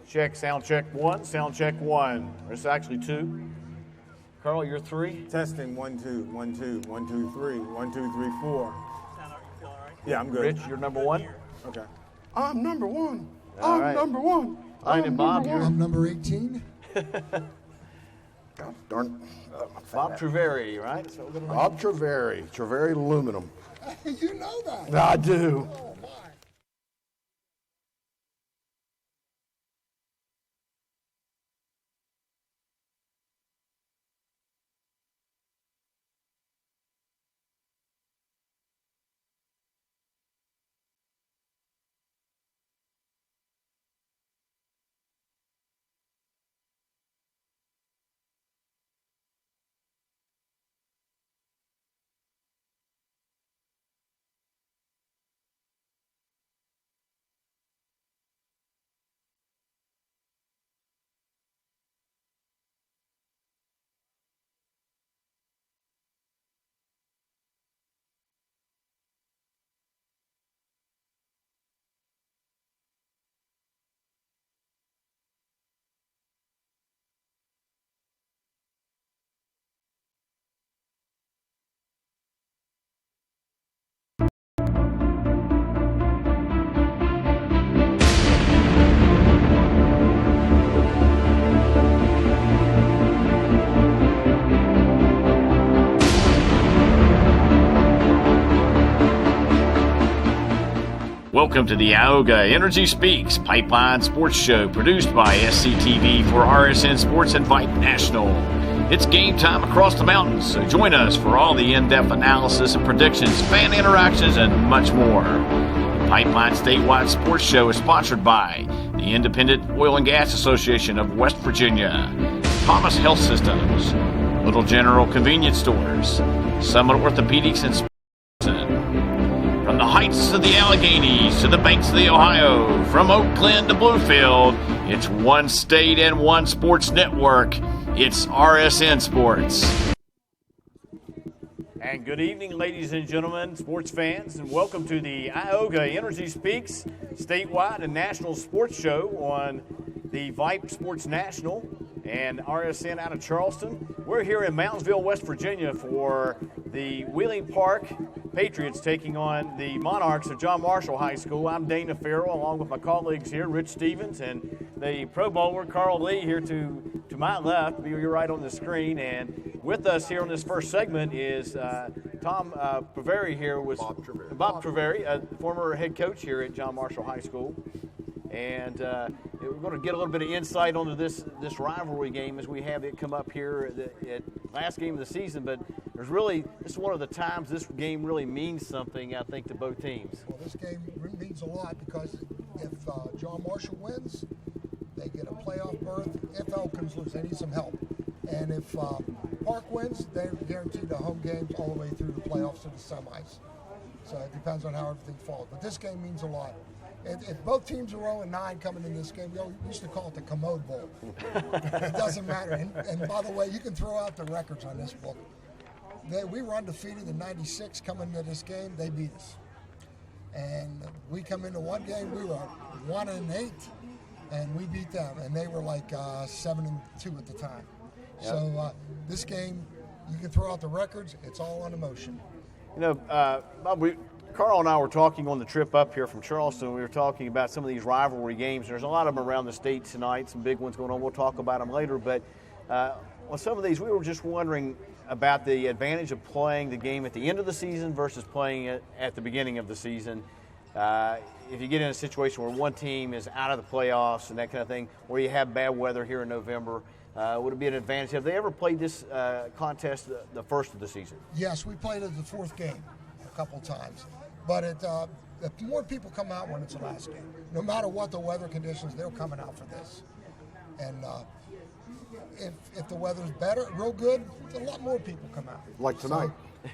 Sound check one, sound check one. There's actually two. Carl, you're three. Testing, 1, 2, 1, 2, 1, 2, 3, 1, 2, 3, 4. Yeah, I'm good. Rich, you're number one. Okay. I'm number one. All right. Number one. And Bob, you're I'm number 18. God darn. Bob Treveri, right? So Bob Treveri. Treveri Aluminum. You know that. I do. Oh, my. Welcome to the Ioga Energy Speaks Pipeline Sports Show, produced by SCTV for RSN Sports and Vipe National. It's game time across the mountains, so join us for all the in-depth analysis and predictions, fan interactions, and much more. The Pipeline Statewide Sports Show is sponsored by the Independent Oil and Gas Association of West Virginia, Thomas Health Systems, Little General Convenience Stores, Summit Orthopedics and From the heights of the Alleghenies to the banks of the Ohio, from Oak Glen to Bluefield, it's one state and one sports network. It's RSN Sports. And good evening, ladies and gentlemen, sports fans, and welcome to the Ioga Energy Speaks statewide and national sports show on the Vipe Sports National and RSN out of Charleston. We're here in Moundsville, West Virginia for the Wheeling Park Patriots taking on the Monarchs of John Marshall High School. I'm Dana Farrell, along with my colleagues here, Rich Stevens and the Pro Bowler Carl Lee here to my left. You're right on the screen. And with us here on this first segment is Tom Treveri here. Bob Treveri, former head coach here at John Marshall High School. And we're going to get a little bit of insight onto this rivalry game as we have it come up here at last game of the season. But this is one of the times this game really means something, I think, to both teams. Well, this game means a lot because if John Marshall wins, they get a playoff berth. If Elkins lose, they need some help. And if Park wins, they're guaranteed the home games all the way through the playoffs to the semis. So it depends on how everything falls. But this game means a lot. If both teams are 0-9 coming in this game, we used to call it the Commode Bowl. It doesn't matter. And by the way, you can throw out the records on this book. We were undefeated in '96 coming into this game. They beat us. And we come into one game, we were 1-8, and we beat them. And they were like 7-2 at the time. Yep. So this game, you can throw out the records. It's all on emotion. You know, Bob, Carl and I were talking on the trip up here from Charleston. We were talking about some of these rivalry games. There's a lot of them around the state tonight, some big ones going on. We'll talk about them later. But on some of these, we were just wondering about the advantage of playing the game at the end of the season versus playing it at the beginning of the season. If you get in a situation where one team is out of the playoffs and that kind of thing, or you have bad weather here in November, would it be an advantage? Have they ever played this contest the first of the season? Yes, we played it the fourth game a couple times. But if more people come out when it's the last game, no matter what the weather conditions, they're coming out for this. And if the weather's better, real good, a lot more people come out. Like tonight.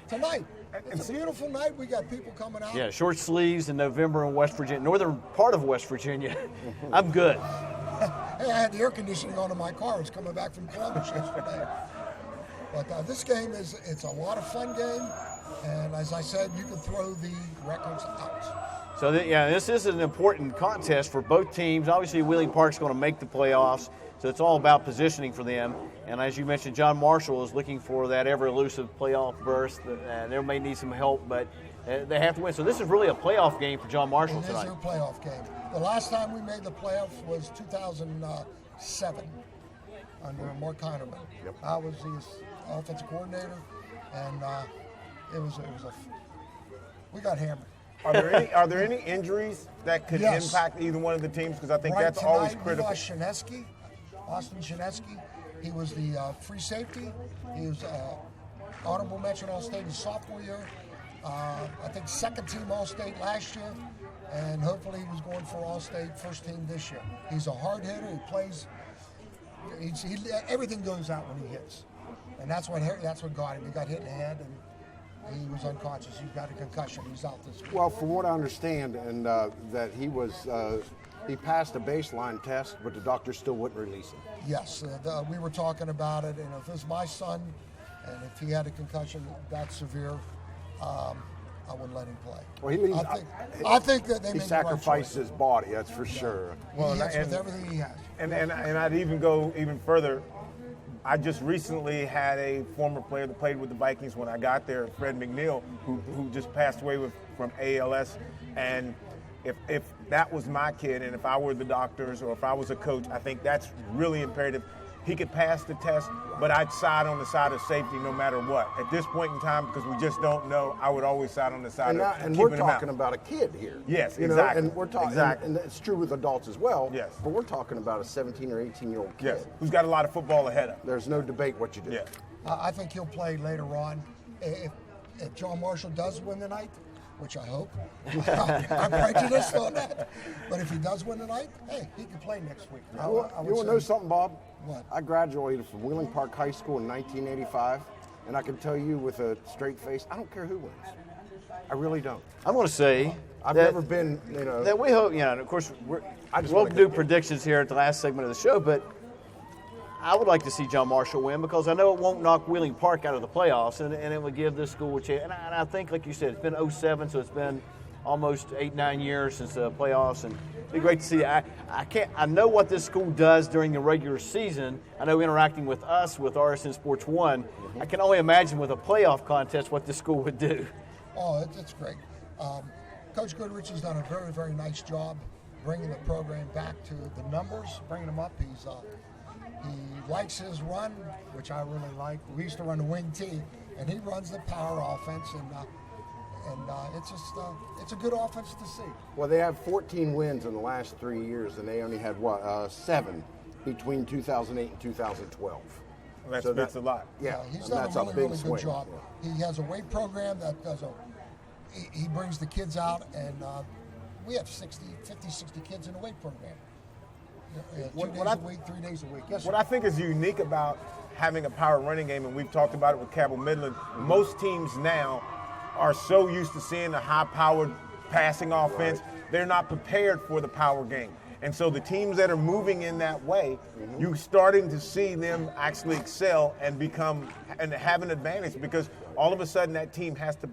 So, tonight. It's a beautiful night. We got people coming out. Yeah, short sleeves in November in West Virginia, northern part of West Virginia. I'm good. Hey, I had the air conditioning on in my car. I was coming back from Columbus yesterday. But this game it's a lot of fun game. And as I said, you can throw the records out. So, this is an important contest for both teams. Obviously, Wheeling Park's going to make the playoffs, so it's all about positioning for them. And as you mentioned, John Marshall is looking for that ever-elusive playoff berth. They may need some help, but they have to win. So this is really a playoff game for John Marshall tonight. It is a playoff game. The last time we made the playoffs was 2007 under Mark Heinerman. Yep. I was the offensive coordinator, and we got hammered. Are there any injuries that could Yes. impact either one of the teams? Because I think Right that's tonight, always critical. We lost Shineski, Austin Shineski. He was the free safety. He was honorable mention All-State his sophomore year. I think second team All-State last year, and hopefully he was going for All-State first team this year. He's a hard hitter. He plays. Everything goes out when he hits, and that's what got him. He got hit in the head, and he was unconscious. He got a concussion. He's out this week. Well, from what I understand, and that he passed a baseline test, but the doctor still wouldn't release him. Yes, we were talking about it, and if it's my son, and if he had a concussion that severe, I wouldn't let him play. Well, I think that they he made sacrificed the right his body. That's for sure. choice. He hits with everything he has. And I'd even go even further. I just recently had a former player that played with the Vikings when I got there, Fred McNeil, who just passed away from ALS. And if that was my kid, and if I were the doctors or if I was a coach, I think that's really imperative. He could pass the test, but I'd side on the side of safety no matter what. At this point in time, because we just don't know, I would always side on the side of And keeping we're him out. talking about a kid here. Yes, you know, exactly. and we're talking, Exactly. and it's true with adults as well. Yes. But we're talking about a 17 or 18-year-old kid. Yes, who's got a lot of football ahead of him. There's no debate what you do. Yeah. I think he'll play later on. If John Marshall does win tonight, which I hope, I'm prejudiced on that. But if he does win tonight, hey, he can play next week. You want to know something, Bob? What? I graduated from Wheeling Park High School in 1985, and I can tell you with a straight face, I don't care who wins. I really don't. I'm going to say I've that, never been, that we hope, and of course, I just we'll wanna do get- predictions here at the last segment of the show, but I would like to see John Marshall win because I know it won't knock Wheeling Park out of the playoffs, and it would give this school a chance. And I think, like you said, it's been 07, so it's been almost 8-9 years since the playoffs, and it'd be great to see. I know what this school does during the regular season. I know interacting with us with RSN Sports 1. I can only imagine with a playoff contest what this school would do. Oh, it's great. Coach Goodrich has done a very, very nice job bringing the program back to the numbers, bringing them up. He likes his run, which I really like. We used to run the wing T, and he runs the power offense, and it's a good offense to see. Well, they have 14 wins in the last 3 years, and they only had, 7 between 2008 and 2012. Well, So that's a lot. Yeah, He's and done that's a really, big really swing. good job. He has a weight program that he brings the kids out, and we have 50, 60 kids in the weight program. 2 days a week, 3 days a week. Yes, What sir. I think is unique about having a power running game, and we've talked about it with Cabell Midland, most teams now are so used to seeing a high-powered passing offense, they're not prepared for the power game. And so the teams that are moving in that way, you're starting to see them actually excel and have an advantage because all of a sudden that team has to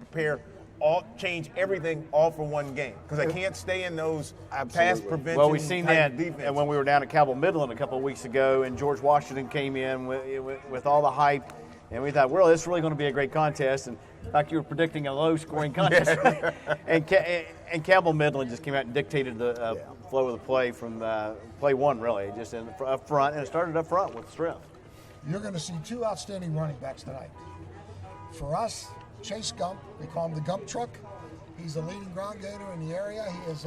change everything all for one game because they can't stay in those pass Absolutely. prevention. Well, we've seen type that defense. when we were down at Cabell Midland a couple of weeks ago, and George Washington came in with all the hype, and we thought, well, this is really going to be a great contest. And in fact, you were predicting a low-scoring contest, and Cabell Midland just came out and dictated the flow of the play from play one, really, just up front, and it started up front with strength. You're going to see 2 outstanding running backs tonight. For us, Chase Gump, we call him the Gump Truck. He's the leading ground gainer in the area. He is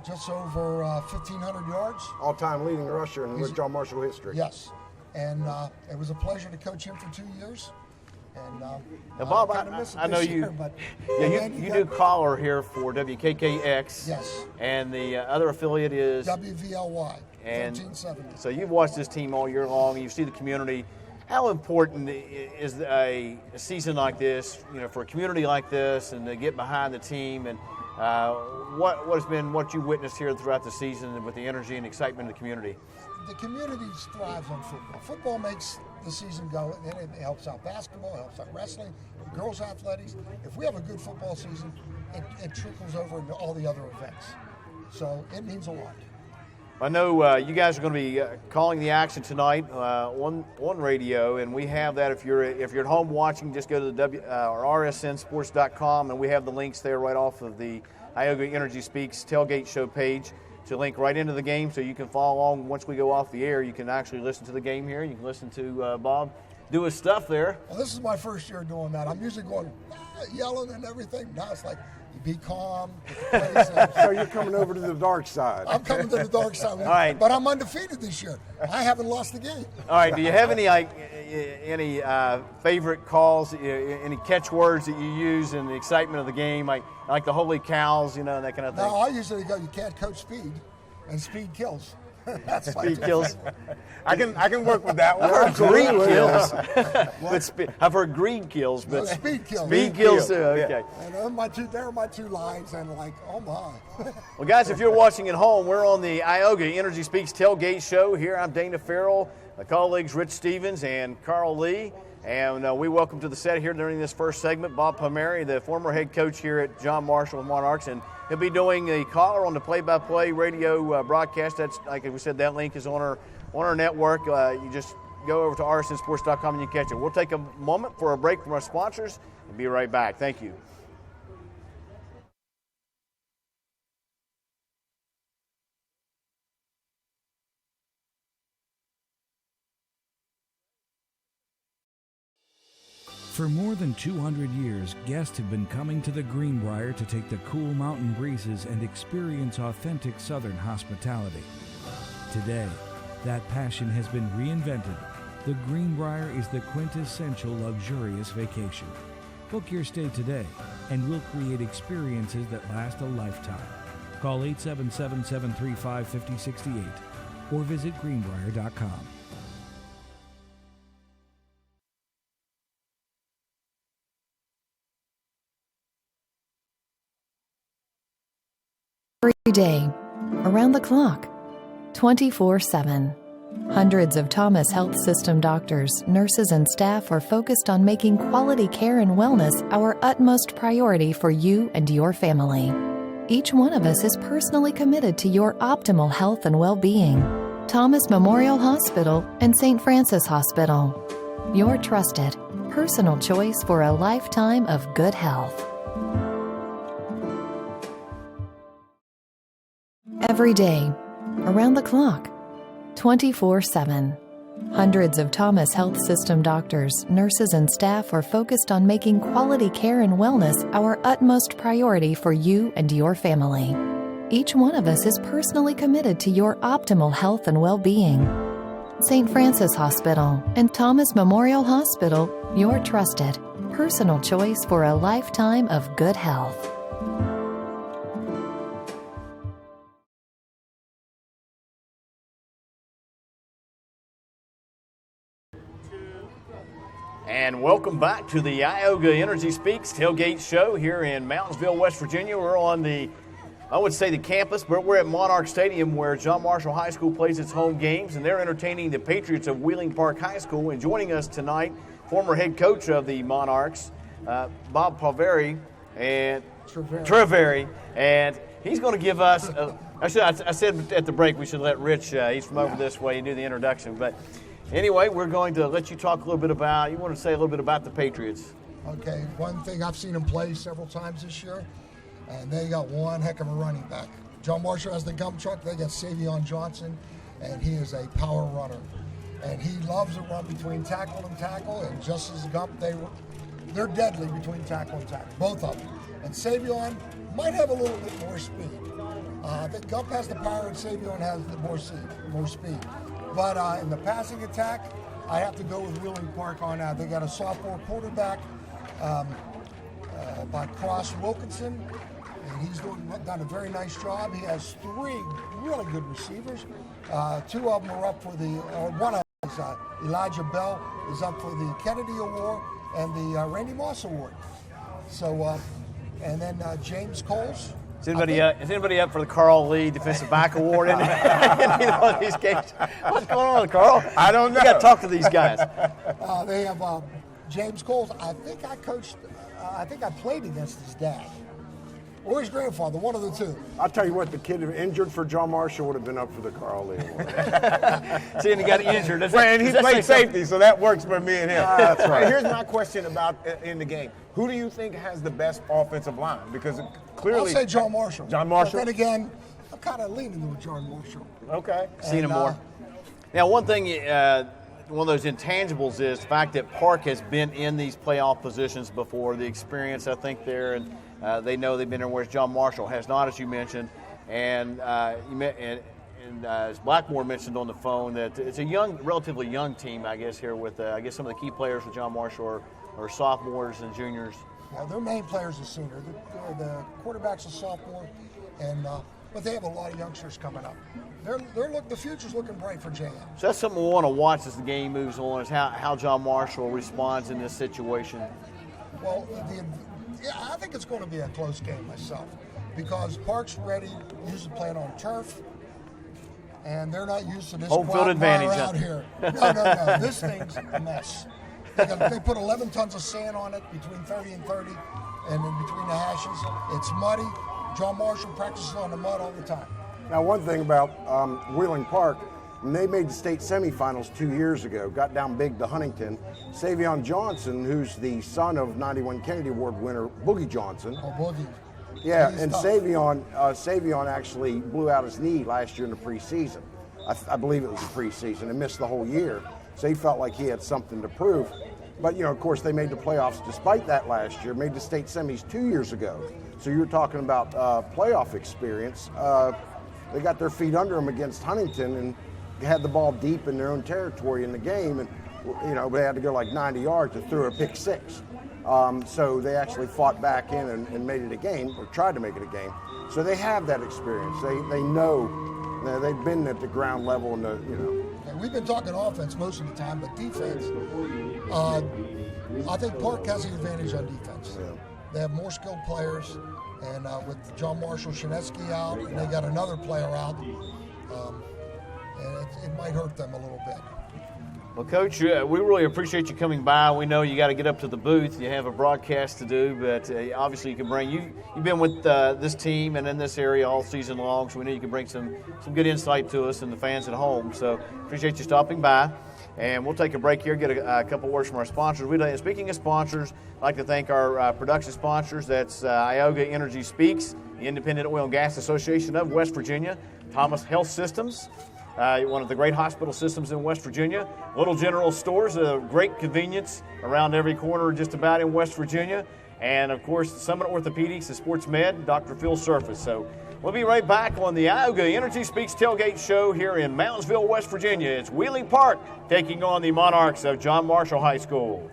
just over 1,500 yards. All-time leading rusher in John Marshall history. Yes. And it was a pleasure to coach him for 2 years. And Now, Bob, kinda miss it I know this you. year, but You do collar here for WKKX. Yes. And the other affiliate is. WVLY, And 1370. so you've watched this team all year long, and you see the community. How important is a season like this, for a community like this, and to get behind the team? And what you witnessed here throughout the season with the energy and excitement of the community? The community thrives on football. Football makes the season go, and it helps out basketball, it helps out wrestling, girls athletics. If we have a good football season, it trickles over into all the other events. So it means a lot. I know you guys are going to be calling the action tonight on radio, and we have that. If you're at home watching, just go to the rsnsports.com, and we have the links there right off of the Ioga Energy Speaks tailgate show page to link right into the game, so you can follow along. Once we go off the air, you can actually listen to the game here. You can listen to Bob do his stuff there. Well, this is my first year doing that. I'm usually going yelling and everything. Now it's like, you be calm. So you're coming over to the dark side. I'm coming to the dark side. All right. But I'm undefeated this year. I haven't lost the game. All right. Do you have any favorite calls, any catchwords that you use in the excitement of the game, like the holy cows, and that kind of thing? No, I usually go, you can't coach speed, and speed kills. That's my Speed kills. I can work with that one. Greed kills. I've heard greed kills, but speed kills. Speed kills too. Okay. And there are my two lines, and like, oh my. Well, guys, if you're watching at home, we're on the Ioga Energy Speaks tailgate show. Here, I'm Dana Farrell, my colleagues Rich Stevens and Carl Lee, and we welcome to the set here during this first segment Bob Palmieri, the former head coach here at John Marshall Monarchs, and he'll be doing the caller on the play-by-play radio broadcast. That's, like we said, that link is on our network. You just go over to rsnsports.com and you catch it. We'll take a moment for a break from our sponsors and be right back. Thank you. For more than 200 years, guests have been coming to the Greenbrier to take the cool mountain breezes and experience authentic Southern hospitality. Today, that passion has been reinvented. The Greenbrier is the quintessential luxurious vacation. Book your stay today, and we'll create experiences that last a lifetime. Call 877-735-5068 or visit greenbrier.com. Every day, around the clock, 24/7. Hundreds of Thomas Health System doctors, nurses, and staff are focused on making quality care and wellness our utmost priority for you and your family. Each one of us is personally committed to your optimal health and well-being. Thomas Memorial Hospital and St. Francis Hospital. Your trusted, personal choice for a lifetime of good health. Every day, around the clock, 24/7. Hundreds of Thomas Health System doctors, nurses, and staff are focused on making quality care and wellness our utmost priority for you and your family. Each one of us is personally committed to your optimal health and well-being. St. Francis Hospital and Thomas Memorial Hospital, your trusted, personal choice for a lifetime of good health. And welcome back to the Ioga Energy Speaks tailgate show here in Mountains-Ville, West Virginia. We're on the campus, but we're at Monarch Stadium where John Marshall High School plays its home games, and they're entertaining the Patriots of Wheeling Park High School. And joining us tonight, former head coach of the Monarchs, Bob Palmieri and Treveri, and he's going to give us. I said at the break we should let Rich. He's from over this way and do the introduction, but. Anyway, we're going to let you talk a little bit about, you want to say a little bit about the Patriots. Okay, one thing, I've seen them play several times this year, and they got one heck of a running back. John Marshall has the gump truck, they got Savion Johnson, and he is a power runner. And he loves to run between tackle and tackle, and just as Gump, they're deadly between tackle and tackle, both of them. And Savion might have a little bit more speed. I think Gump has the power and Savion has the more speed. But in the passing attack, I have to go with Wheeling Park on that. They got a sophomore quarterback by Cross Wilkinson, and he's done a very nice job. He has three really good receivers. Two of them are up for one of them is Elijah Bell is up for the Kennedy Award and the Randy Moss Award. So, and then James Coles. Is anybody up for the Carl Lee Defensive Back Award in either one of these games? What's going on, Carl? I don't know. We got to talk to these guys. They have James Coles. I think I played against his dad. or his grandfather, one of the two. I'll tell you what, the kid who injured for John Marshall would have been up for the Carl Lee Award. Seeing he got injured. And he played safety, so that works for me and him. That's right. Here's my question about in the game. Who do you think has the best offensive line? Because clearly, I'll say John Marshall. John Marshall? But then again, I'm kind of leaning with John Marshall. Okay. Seen him more. Now, one thing, one of those intangibles is the fact that Park has been in these playoff positions before. The experience, I think, there, and they know they've been there. Whereas John Marshall has not, as you mentioned, and as Blackmore mentioned on the phone, that it's a relatively young team, I guess, here with I guess some of the key players with John Marshall are sophomores and juniors. Yeah, their main players are senior. The quarterback's a sophomore, and but they have a lot of youngsters coming up. The future's looking bright for JM. So that's something we want to watch as the game moves on, is how John Marshall responds in this situation. Well, I think it's going to be a close game myself, because Park's ready, used to playing on turf, and they're not used to this home field advantage out here. No. This thing's a mess. They put 11 tons of sand on it between 30 and 30, and in between the hashes. It's muddy. John Marshall practices on the mud all the time. Now, one thing about Wheeling Park, when they made the state semifinals 2 years ago, got down big to Huntington. Savion Johnson, who's the son of 91 Kennedy Award winner Boogie Johnson. Oh, Boogie. Yeah, He's and tough. Savion actually blew out his knee last year in the preseason. I believe it was the preseason, and missed the whole year. So he felt like he had something to prove. But, of course, they made the playoffs despite that last year, made the state semis 2 years ago. So you were talking about playoff experience. They got their feet under them against Huntington and had the ball deep in their own territory in the game. And, they had to go like 90 yards to throw a pick six. So they actually fought back in and made it a game, or tried to make it a game. So they have that experience. They know, they've been at the ground level and And we've been talking offense most of the time, but defense, I think Park has the advantage on defense. Yeah. They have more skilled players, and with John Marshall Shinesky out, and they got another player out, and it might hurt them a little bit. Well, Coach, we really appreciate you coming by. We know you got to get up to the booth. You have a broadcast to do, but obviously you can bring you've been with this team and in this area all season long, so we know you can bring some good insight to us and the fans at home. So appreciate you stopping by. And we'll take a break here, get a couple words from our sponsors. Speaking of sponsors, I'd like to thank our production sponsors. That's Ioga Energy Speaks, the Independent Oil and Gas Association of West Virginia, Thomas Health Systems, one of the great hospital systems in West Virginia, Little General Stores, a great convenience around every corner just about in West Virginia, and, of course, Summit Orthopedics and Sports Med, Dr. Phil Surface. So we'll be right back on the Ioga Energy Speaks tailgate show here in Moundsville, West Virginia. It's Wheeling Park taking on the Monarchs of John Marshall High School.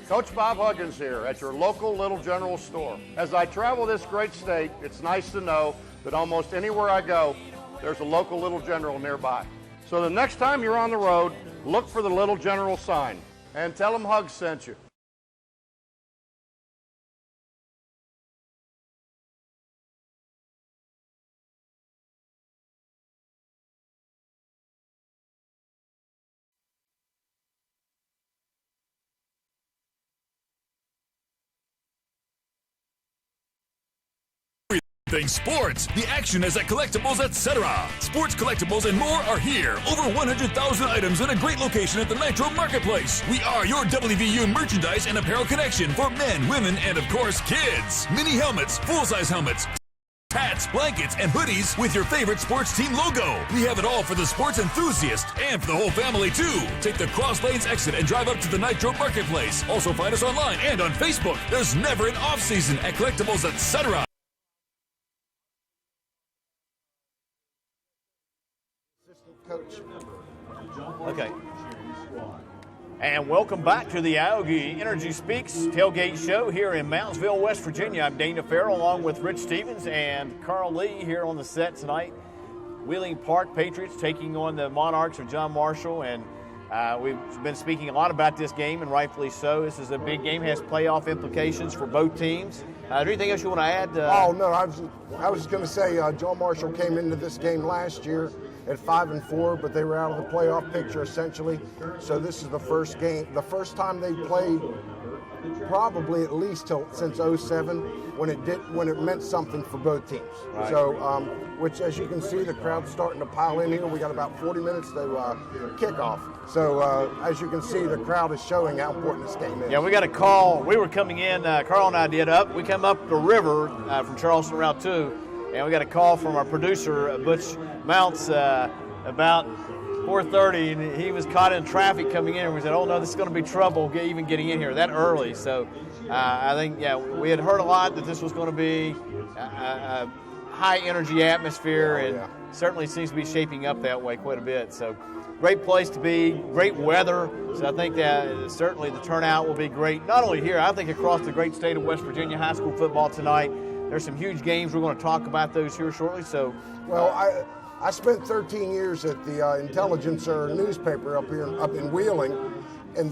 Coach Bob Huggins here at your local Little General store. As I travel this great state, it's nice to know that almost anywhere I go, there's a local Little General nearby. So the next time you're on the road, look for the Little General sign and tell them Hugs sent you. Everything sports. The action is at Collectibles, etc. Sports collectibles and more are here. Over 100,000 items in a great location at the Nitro Marketplace. We are your WVU merchandise and apparel connection for men, women, and of course, kids. Mini helmets, full-size helmets, hats, blankets, and hoodies with your favorite sports team logo. We have it all for the sports enthusiast and for the whole family, too. Take the Cross Lanes exit and drive up to the Nitro Marketplace. Also find us online and on Facebook. There's never an off-season at Collectibles, etc. Coach. Okay. And welcome back to the Ioga Energy Speaks tailgate show here in Moundsville, West Virginia. I'm Dana Farrell along with Rich Stevens and Carl Lee here on the set tonight. Wheeling Park Patriots taking on the Monarchs of John Marshall. And We've been speaking a lot about this game, and rightfully so. This is a big game, has playoff implications for both teams. Is there anything else you want to add? Oh, no, I was just going to say John Marshall came into this game last year at 5-4, but they were out of the playoff picture essentially. So this is the first time they played probably at least since 07 when it meant something for both teams. Right. So, which as you can see, the crowd's starting to pile in here. We got about 40 minutes to kickoff. So as you can see, the crowd is showing how important this game is. Yeah, we got a call. We were coming in, Carl and I did We come up the river from Charleston Route 2, and we got a call from our producer, Butch Mounts, about 4:30, and he was caught in traffic coming in, and we said, oh no, this is going to be trouble even getting in here that early. So I think, yeah, we had heard a lot that this was going to be a high energy atmosphere, and certainly seems to be shaping up that way quite a bit. So great place to be, great weather. So I think that certainly the turnout will be great, not only here, I think across the great state of West Virginia, high school football tonight. There's some huge games. We're going to talk about those here shortly. So, well, I spent 13 years at the Intelligencer newspaper up in Wheeling, and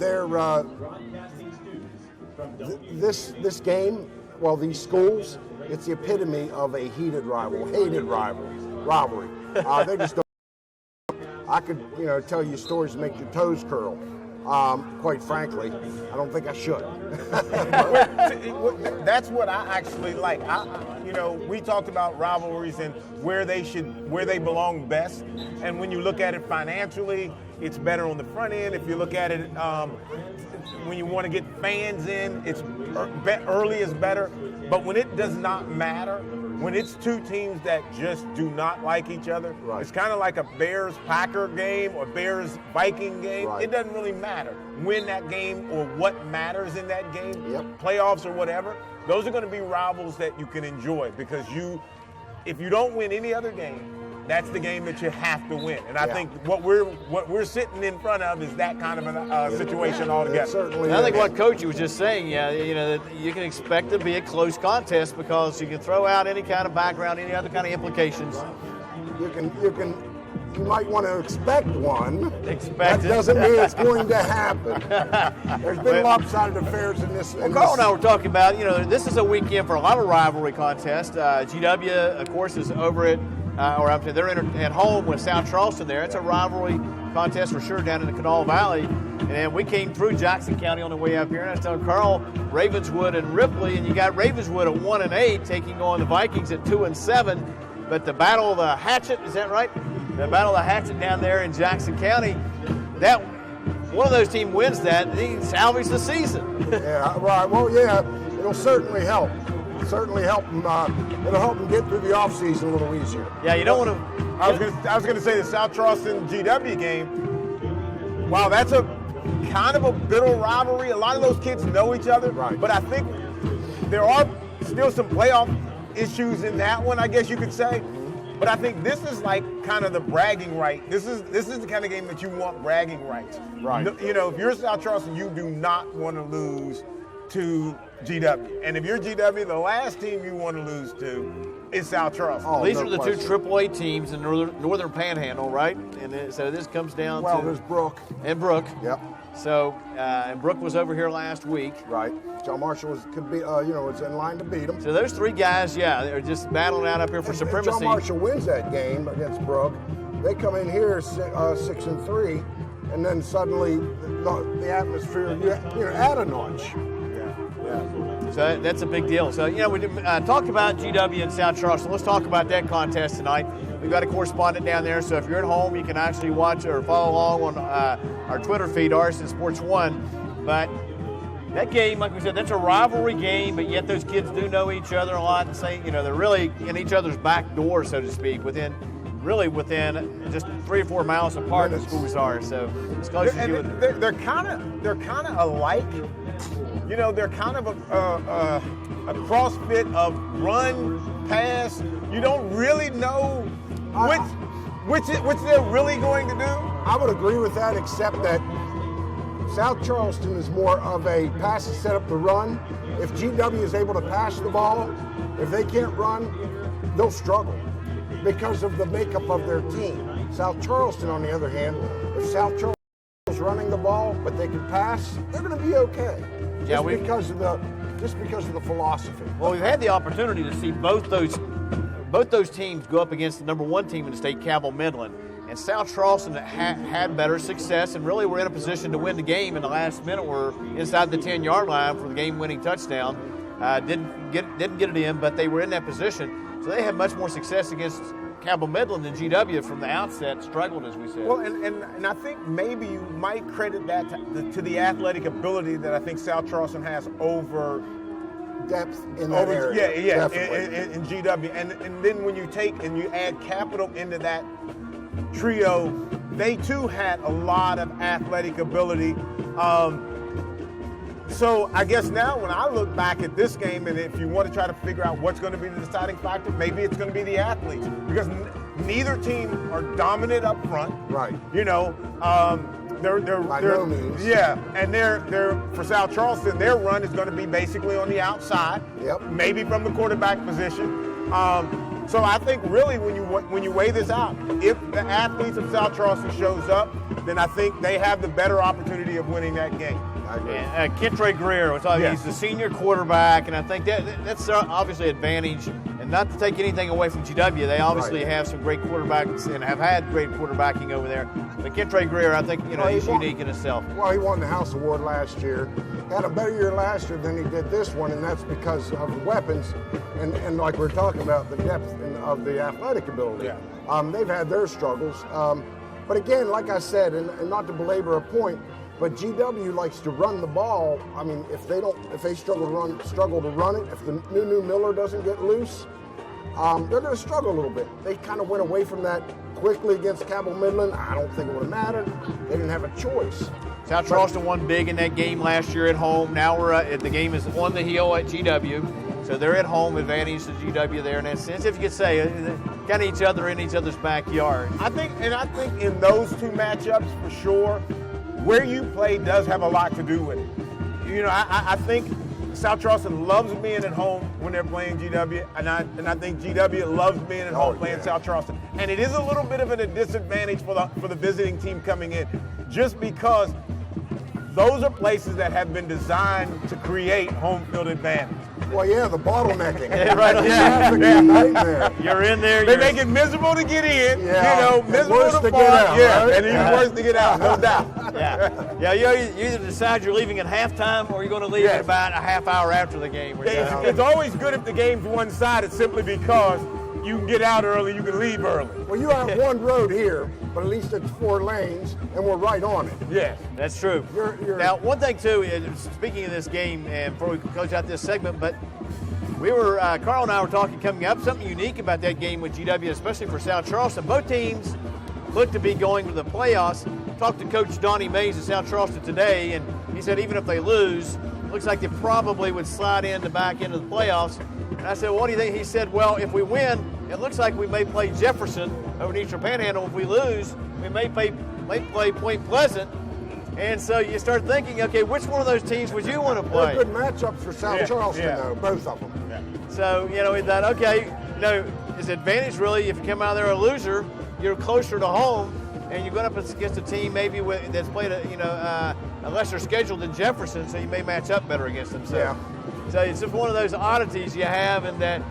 this game, well, these schools, it's the epitome of a hated rivalry. They just don't. I could, tell you stories that make your toes curl. Quite frankly, I don't think I should. That's what I actually like. We talked about rivalries and where they belong best. And when you look at it financially, it's better on the front end. If you look at it, when you want to get fans in, it's early is better. But when it does not matter, when it's two teams that just do not like each other, right. It's kind of like a Bears-Packer game or Bears-Viking game. Right. It doesn't really matter when that game or what matters in that game, playoffs or whatever. Those are going to be rivals that you can enjoy because if you don't win any other game, that's the game that you have to win. And I think what we're sitting in front of is that kind of a situation altogether. Certainly. I think what Coach was just saying, that you can expect to be a close contest because you can throw out any kind of background, any other kind of implications. You might want to expect one. That doesn't mean it's going to happen. There's been lopsided affairs in this. Well, Carl and I were talking about, this is a weekend for a lot of rivalry contests. GW, of course, is over at they're at home with South Charleston there. It's a rivalry contest for sure down in the Kanawha Valley. And then we came through Jackson County on the way up here, and I was telling Carl, Ravenswood and Ripley, and you got Ravenswood at 1-8 taking on the Vikings at 2-7. But the Battle of the Hatchet, is that right? The Battle of the Hatchet down there in Jackson County, that one of those teams wins that, they salvage the season. Yeah, right. Well, yeah, it'll certainly help. Certainly help them. It'll help them get through the off season a little easier. Yeah, you don't want to. I was going to say the South Charleston GW game. Wow, that's a kind of a bitter rivalry. A lot of those kids know each other, right? But I think there are still some playoff issues in that one, I guess you could say. But I think this is like kind of the bragging right. This is the kind of game that you want bragging rights. Right. If you're South Charleston, you do not want to lose to GW. And if you're GW, the last team you want to lose to is South Charleston. Oh, these are the two AAA teams in Northern Panhandle, right? And so this comes down to... Well, there's Brooke. And Brooke. Yep. So, and Brooke was over here last week. Right. John Marshall was in line to beat him. So those three guys, they're just battling out up here for supremacy. John Marshall wins that game against Brooke. They come in here 6-3, and then suddenly the atmosphere, add a notch. So that's a big deal. So, we talked about GW and South Charleston. Let's talk about that contest tonight. We've got a correspondent down there, so if you're at home, you can actually watch or follow along on our Twitter feed, RSN Sports 1. But that game, like we said, that's a rivalry game, but yet those kids do know each other a lot and say, they're really in each other's back door, so to speak, within just 3 or 4 miles apart the schools are. So it's close to you. They're kind of alike. They're kind of a CrossFit of run, pass. You don't really know which they're really going to do. I would agree with that, except that South Charleston is more of a pass and set up the run. If GW is able to pass the ball, if they can't run, they'll struggle because of the makeup of their team. South Charleston, on the other hand, if South Charleston Rebels running the ball, but they can pass, they're going to be okay. Yeah, because of the philosophy. Well, we've had the opportunity to see both those teams go up against the number one team in the state, Cabell Midland. And South Charleston had better success and really were in a position to win the game in the last minute. Were inside the 10-yard line for the game-winning touchdown. Didn't get it in, but they were in that position. So they had much more success against Cabell Midland than GW from the outset. Struggled, as we said. Well, and I think maybe you might credit that to the athletic ability that I think South Charleston has over depth in that area. In GW. And then when you take and you add Capital into that trio, they too had a lot of athletic ability. So I guess now when I look back at this game, and if you want to try to figure out what's going to be the deciding factor, maybe it's going to be the athletes, because neither team are dominant up front. Right. They're by no means. Yeah, and they're for South Charleston, their run is going to be basically on the outside. Yep. Maybe from the quarterback position. So I think really when you weigh this out, if the athletes of South Charleston shows up, then I think they have the better opportunity of winning that game. I agree. Kentre Greer, he's the senior quarterback, and I think that's obviously an advantage. And not to take anything away from GW, they obviously have some great quarterbacks and have had great quarterbacking over there. But Kentre Greer, I think he's unique in himself. Well, he won the House Award last year. Had a better year last year than he did this one, and that's because of the weapons and like we're talking about, the depth of the athletic ability. Yeah. They've had their struggles. But again, like I said, and not to belabor a point, but GW likes to run the ball. I mean, if they struggle to run it, if the new Miller doesn't get loose, they're going to struggle a little bit. They kind of went away from that quickly against Cabell Midland. I don't think it would have mattered. They didn't have a choice. South Charleston won big in that game last year at home. Now the game is on the hill at GW, so they're at home, advantage to GW there in that sense. If you could say, got each other in each other's backyard. I think in those two matchups for sure, where you play does have a lot to do with it. I think South Charleston loves being at home when they're playing GW, and I think GW loves being at home playing South Charleston. And it is a little bit of a disadvantage for the visiting team coming in, just because those are places that have been designed to create home field advantage. Well, yeah, the bottlenecking. Nightmare. You're in there. They make it miserable to get in. Miserable to get out. And even worse to get out, no doubt. Yeah. You either decide you're leaving at halftime or you're going to leave at about a half hour after the game. It's always good if the game's one-sided, simply because you can get out early, you can leave early. Well, you have one road here, but at least it's 4 lanes, and we're right on it. Yes. That's true. Now, one thing, too, speaking of this game, and before we close out this segment, but Carl and I were talking coming up, something unique about that game with GW, especially for South Charleston. Both teams look to be going to the playoffs. Talked to Coach Donnie Mays of South Charleston today, and he said even if they lose, it looks like they probably would slide in the back end of the playoffs. And I said, well, what do you think? He said, well, if we win, it looks like we may play Jefferson over in Eastern Panhandle. If we lose, we may play Point Pleasant. And so you start thinking, okay, which one of those teams would you want to play? They're good matchups for South Charleston, though, both of them. Yeah. So, we thought, okay, it's an advantage really if you come out there a loser, you're closer to home, and you're going up against a team maybe that's played a lesser schedule than Jefferson, so you may match up better against them. So, so it's just one of those oddities you have, in that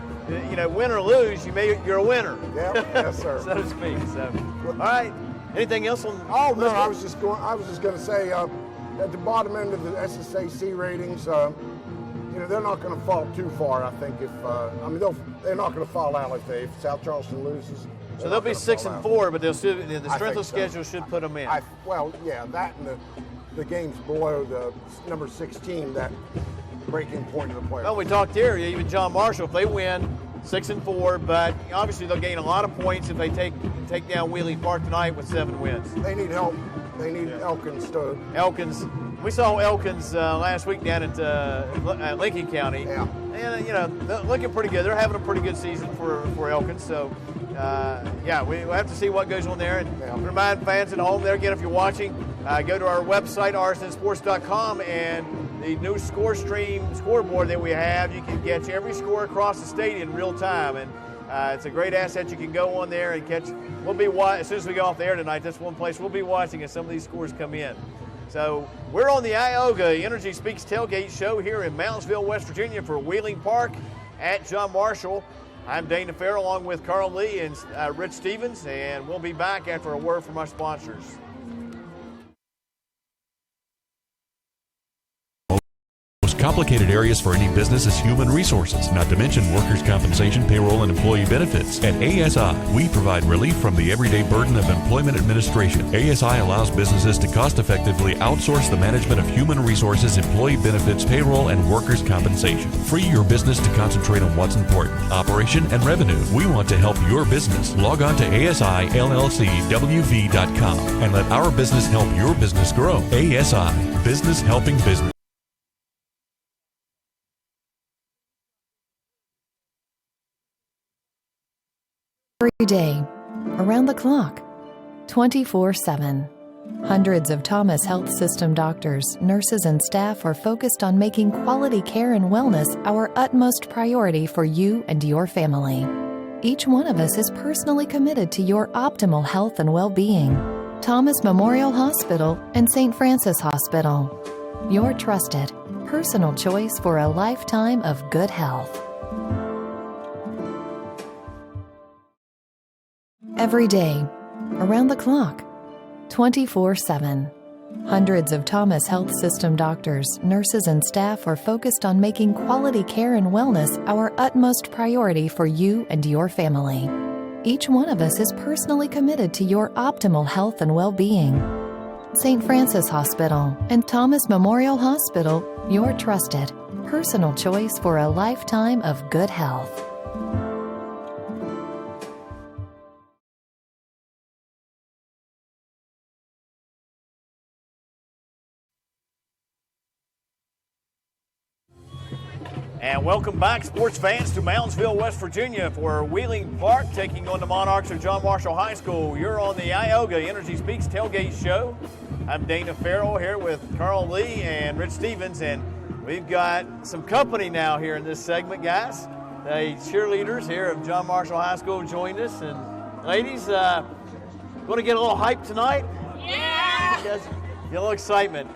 win or lose, you're a winner. Yeah, yes, sir. So to speak. So, all right. Anything else on? Oh no, I was just going to say at the bottom end of the SSAC ratings, they're not going to fall too far. I think they're not going to fall out if South Charleston loses. So they'll be 6-4, but they'll still the strength of schedule should put them in. That and the games below the number 16, that breaking point of the playoffs. Well, we talked here, even John Marshall, if they win 6-4, but obviously they'll gain a lot of points if they take down Wheeling Park tonight with 7 wins. They need help. They need Elkins to. Elkins. We saw Elkins last week down at Lincoln County. Yeah. And, they're looking pretty good. They're having a pretty good season for Elkins. So, we'll have to see what goes on there. And remind fans at home there, again, if you're watching, go to our website, rsnsports.com, and the new scoreboard that we have, you can catch every score across the stadium in real time. And it's a great asset. You can go on there and catch. We'll be as soon as we go off the air tonight, that's one place we'll be watching as some of these scores come in. So we're on the Ioga Energy Speaks Tailgate Show here in Moundsville, West Virginia for Wheeling Park at John Marshall. I'm Dana Farrell along with Carl Lee and Rich Stevens, and we'll be back after a word from our sponsors. Complicated areas for any business is human resources, not to mention workers' compensation, payroll, and employee benefits. At ASI, we provide relief from the everyday burden of employment administration. ASI allows businesses to cost-effectively outsource the management of human resources, employee benefits, payroll, and workers' compensation. Free your business to concentrate on what's important, operation and revenue. We want to help your business. Log on to ASILLCWV.com and let our business help your business grow. ASI, business helping business. Every day, around the clock, 24/7. Hundreds of Thomas Health System doctors, nurses, and staff are focused on making quality care and wellness our utmost priority for you and your family. Each one of us is personally committed to your optimal health and well-being. Thomas Memorial Hospital and St. Francis Hospital. Your trusted, personal choice for a lifetime of good health. Every day, around the clock, 24/7. Hundreds of Thomas Health System doctors, nurses, and staff are focused on making quality care and wellness our utmost priority for you and your family. Each one of us is personally committed to your optimal health and well-being. St. Francis Hospital and Thomas Memorial Hospital, your trusted, personal choice for a lifetime of good health. And welcome back, sports fans, to Moundsville, West Virginia for Wheeling Park taking on the Monarchs of John Marshall High School. You're on the Ioga Energy Speaks Tailgate Show. I'm Dana Farrell here with Carl Lee and Rich Stevens, and we've got some company now here in this segment, guys. The cheerleaders here of John Marshall High School joined us. And ladies, going to get a little hype tonight? Yeah! You guys get a little excitement.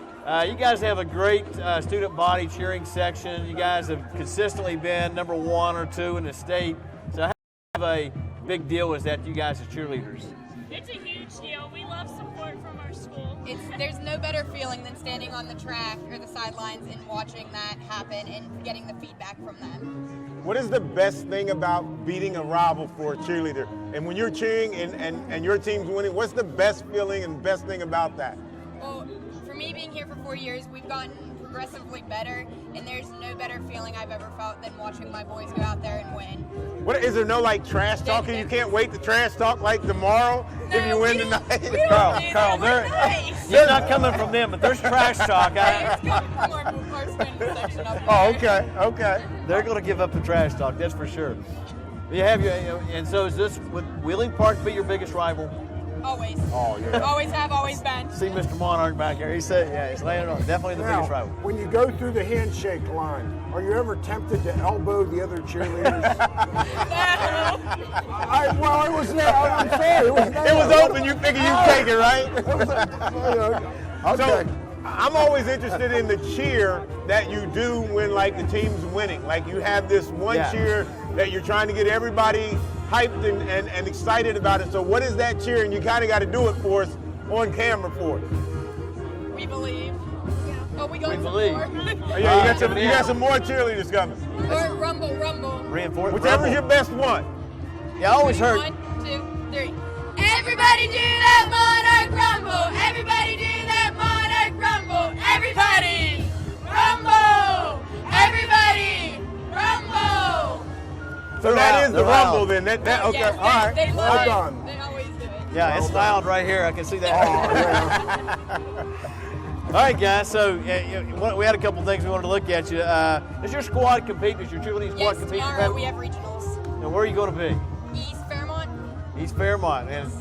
You guys have a great student body cheering section. You guys have consistently been number 1 or 2 in the state. So how of a big deal is that you guys as cheerleaders? It's a huge deal. We love support from our school. There's no better feeling than standing on the track or the sidelines and watching that happen and getting the feedback from them. What is the best thing about beating a rival for a cheerleader? And when you're cheering and your team's winning, what's the best feeling and best thing about that? Well, for me, being here for 4 years, we've gotten progressively better, and there's no better feeling I've ever felt than watching my boys go out there and win. What is there no like trash talking? You can't wait to trash talk like tomorrow if you win tonight. Carl, you're not coming from them, but there's trash talk. It's coming from our student section up Oh, there. okay. They're going to give up the trash talk, that's for sure. You have and so is this would Wheeling Park be your biggest rival? Always. Oh, yeah. Always have, always been. See Mr. Monarch back here. He said, yeah, he's laying it on. Definitely the biggest rival. When you go through the handshake line, are you ever tempted to elbow the other cheerleaders? I was there. I'm sorry. It was open. You figure you take it, right? Okay. So I'm always interested in the cheer that you do when like the team's winning. Like you have this one cheer that you're trying to get everybody hyped and excited about it. So what is that cheer? And you kind of got to do it for us on camera for us. We believe. Oh, we got some believe. more. Oh, yeah, you got some more cheerleaders coming. Or rumble. Reinforce. Whichever's your best one. Yeah, I always heard. 1, 2, 3. Everybody do that Monarch rumble. Everybody do that Monarch rumble. Everybody rumble. Everybody rumble. So that is the loud. rumble then. That okay. Yes, All right. They Well love done. it. They always do it. Yeah, it's loud right here. I can see that. All right, guys. So we had a couple things we wanted to look at you. Does your squad compete? Does your cheerleading squad Yes, compete? tomorrow we have regionals. And where are you going to be? East Fairmont. East Fairmont. And so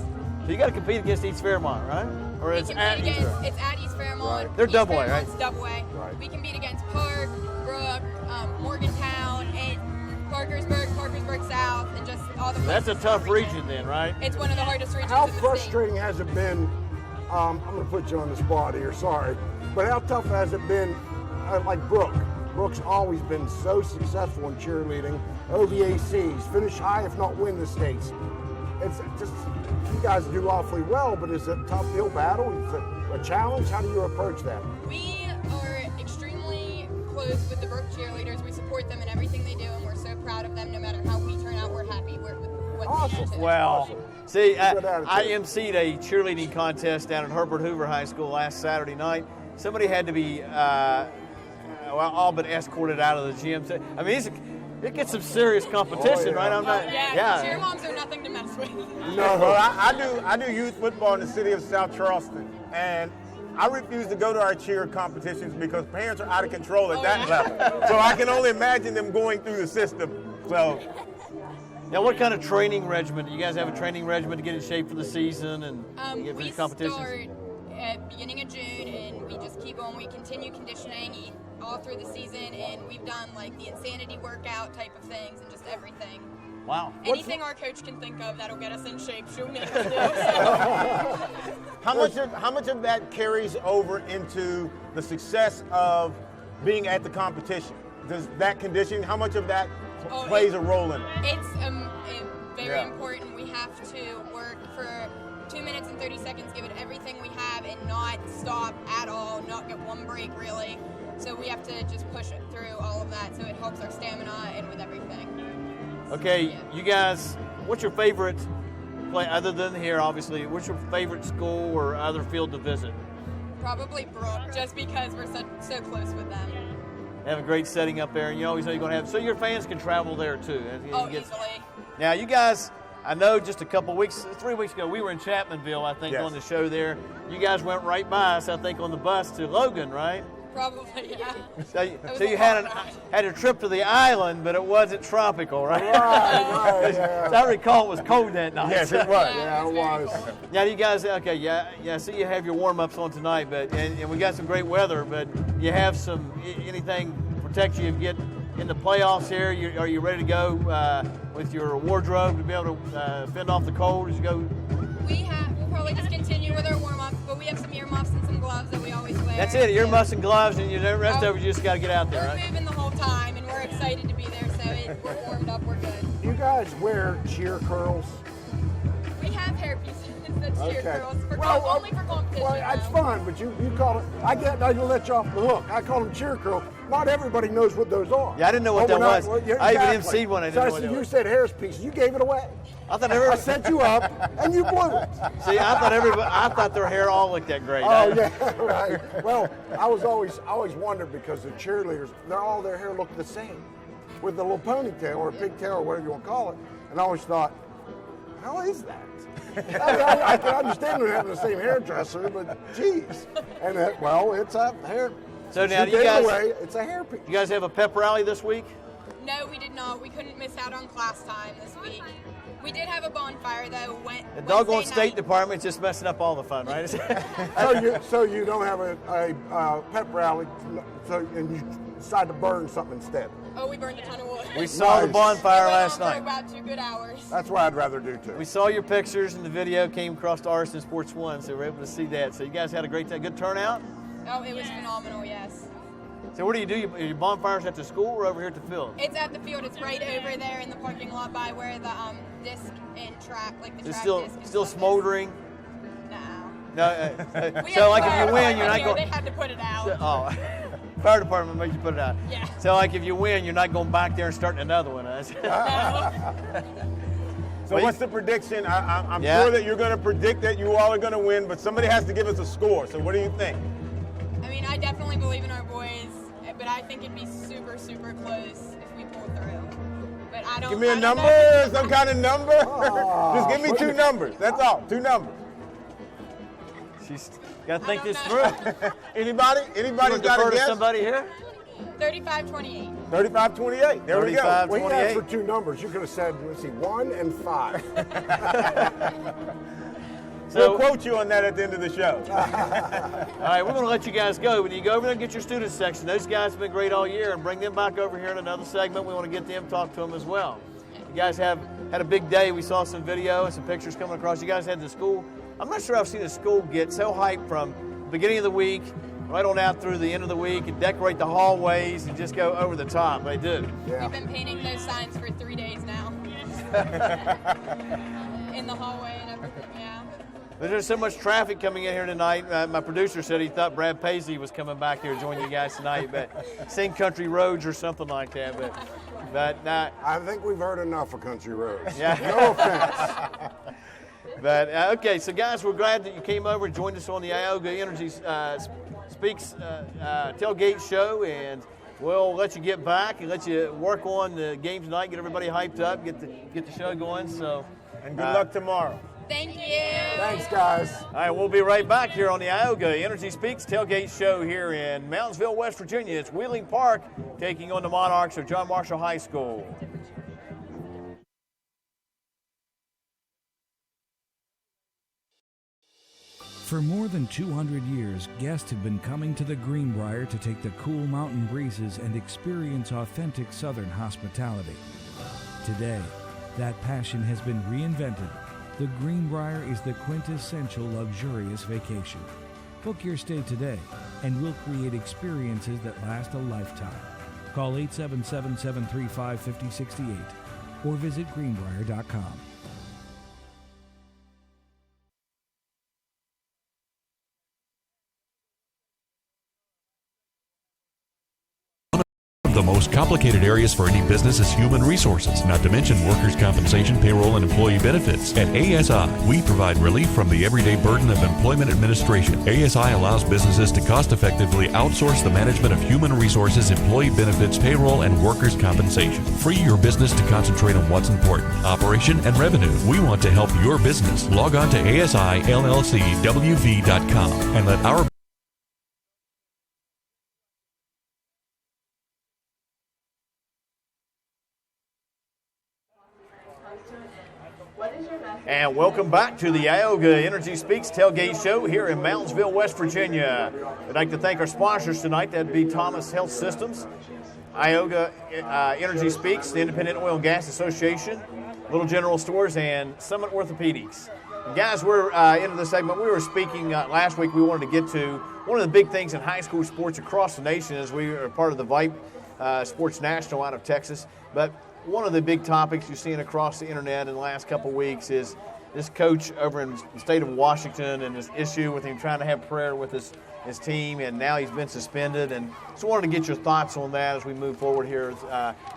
you got to compete against East Fairmont, right? Or We it's compete at East against, Fairmont. it's at East Fairmont. Right. They're East double A, right? Fairmont's double A. Right. We compete against Park, Brook, Morgantown, and Parkersburg South, and just all the That's a places tough in the region then, right? It's one of the hardest regions How in the state. frustrating has it been I'm going to put you on the spot here, sorry. But how tough has it been, like Brooke? Brooke's always been so successful in cheerleading, OVACs, finish high if not win the states. It's just, you guys do awfully well, but is it a tough hill battle? Is it a challenge? How do you approach that? We are extremely close with the Brooke cheerleaders. We support them in everything they do, and we're so proud of them. No matter how we turn out, we're happy with what they do. Well, see, I emceed a cheerleading contest down at Herbert Hoover High School last Saturday night. Somebody had to be all but escorted out of the gym. I mean, it gets some serious competition, right? I'm not. Cheer moms are nothing to mess with. No, well, I do youth football in the city of South Charleston, and I refuse to go to our cheer competitions because parents are out of control at that level. So I can only imagine them going through the system. So. Now, what kind of training regimen? Do you guys have a training regimen to get in shape for the season and get for the competitions? We start at beginning of June, and we just keep going. We continue conditioning all through the season, and we've done like the insanity workout type of things and just everything. Wow. Anything our coach can think of that'll get us in shape, she'll make us do. So. How much of that carries over into the success of being at the competition? Does that conditioning, how much of that plays a role in it? It's very important. We have to work for 2 minutes and 30 seconds, give it everything we have, and not stop at all, not get one break really. So we have to just push it through all of that, so it helps our stamina and with everything. Okay, you guys, what's your favorite play, other than here, obviously, what's your favorite school or other field to visit? Probably Brooke, just because we're so close with them. They have a great setting up there, and you always know you're going to have, so your fans can travel there too. Easily. Now, you guys, I know just a couple weeks, 3 weeks ago, we were in Chapmanville, I think, on the show there. You guys went right by us, I think, on the bus to Logan, right? Probably, yeah. So you had a trip to the island, but it wasn't tropical, right? Right. As I recall, it was cold that night. Yes, it was. Yeah, it was. Now, you guys, so you have your warm-ups on tonight, but and we got some great weather, but you have anything protect you if you get in the playoffs here? Are you ready to go with your wardrobe to be able to fend off the cold as you go? We'll probably just continue with our warm-ups, but we have some earmuffs and some gloves that we always wear. That's it, earmuffs and gloves, and the rest of it, you just got to get out there, right? We're moving the whole time, and we're excited to be there, so we're warmed up, we're good. You guys wear cheer curls? We have hair pieces that cheer curls, only for competition. Well, that's fine, but you call it, I can let you off the hook. I call them cheer curls. Not everybody knows what those are. Yeah, I didn't know what that was. I even emceed one, I didn't know what that was. You said hair pieces, you gave it away. I set you up, and you blew it. See, I thought their hair all looked that great. Oh, yeah, right. Well, I always wondered because the cheerleaders, all their hair looked the same, with the little ponytail or pigtail or whatever you want to call it. And I always thought, how is that? I can understand them having the same hairdresser, but geez. And it's a hair. So now, it's a hair piece. You guys have a pep rally this week? No, we did not. We couldn't miss out on class time this week. We did have a bonfire though. The doggone State Department's just messing up all the fun, right? So you don't have a pep rally, and you decide to burn something instead. Oh, we burned a ton of wood. We saw the bonfire last night. For about 2 good hours. That's what I'd rather do too. We saw your pictures, and the video came across to Arson Sports 1, so we were able to see that. So you guys had a great time, good turnout. Oh, it was phenomenal. Yes. So what do? Your bonfires at the school or over here at the field? It's at the field. It's right over there in the parking lot by where the disc and track, like the track disc. It's still smoldering? No. So like if you win, you're not going. They had to put it out. Oh, fire department makes you put it out. Yeah. So like if you win, you're not going back there and starting another one. No. So what's the prediction? I'm sure that you're going to predict that you all are going to win, but somebody has to give us a score. So what do you think? I mean, I definitely believe in our boys, but I think it'd be super, super close if we pull through. But I don't. Give me a number, some kind of number. Just give me 2 numbers. That's all. 2 numbers. She's got to think this through. Anybody got a guess? Somebody here? 35-28. 35-28. There we go. Well, you asked for 2 numbers. You could have said, 1 and 5. We'll quote you on that at the end of the show. All right, we're going to let you guys go. When you go over there and get your student section, those guys have been great all year, and bring them back over here in another segment. We want to get them, talk to them as well. You guys have had a big day. We saw some video and some pictures coming across. You guys had the school I'm not sure I've seen a school get so hyped from the beginning of the week right on out through the end of the week and decorate the hallways and just go over the top. They do. Yeah. We've been painting those signs for 3 days now. In the hallway and everything, yeah. There's so much traffic coming in here tonight. My producer said he thought Brad Paisley was coming back here to join you guys tonight, but sing Country Roads or something like that. But I think we've heard enough of Country Roads. Yeah. No offense. But okay, so guys, we're glad that you came over and joined us on the Ioga Energy Speaks tailgate show, and we'll let you get back and let you work on the game tonight, get everybody hyped up, get the show going. So, and good luck tomorrow. Thank you. Thanks, guys. All right, we'll be right back here on the Ioga Energy Speaks tailgate show here in Moundsville, West Virginia. It's Wheeling Park taking on the Monarchs of John Marshall High School. For more than 200 years, guests have been coming to the Greenbrier to take the cool mountain breezes and experience authentic Southern hospitality. Today, that passion has been reinvented. The Greenbrier is the quintessential luxurious vacation. Book your stay today, and we'll create experiences that last a lifetime. Call 877-735-5068 or visit greenbrier.com. The most complicated areas for any business is human resources, not to mention workers' compensation, payroll, and employee benefits. At ASI, we provide relief from the everyday burden of employment administration. ASI allows businesses to cost-effectively outsource the management of human resources, employee benefits, payroll, and workers' compensation. Free your business to concentrate on what's important, operation and revenue. We want to help your business. Log on to ASILLCWV.com and let our And welcome back to the Ioga Energy Speaks tailgate show here in Moundsville, West Virginia. I'd like to thank our sponsors tonight. That'd be Thomas Health Systems, Ioga Energy Speaks, the Independent Oil and Gas Association, Little General Stores, and Summit Orthopedics. And guys, we're into the segment. We were speaking last week. We wanted to get to one of the big things in high school sports across the nation as we are part of the VIPE Sports National out of Texas. But one of the big topics you're seeing across the internet in the last couple of weeks is this coach over in the state of Washington and this issue with him trying to have prayer with his team, and now he's been suspended. And so I wanted to get your thoughts on that as we move forward here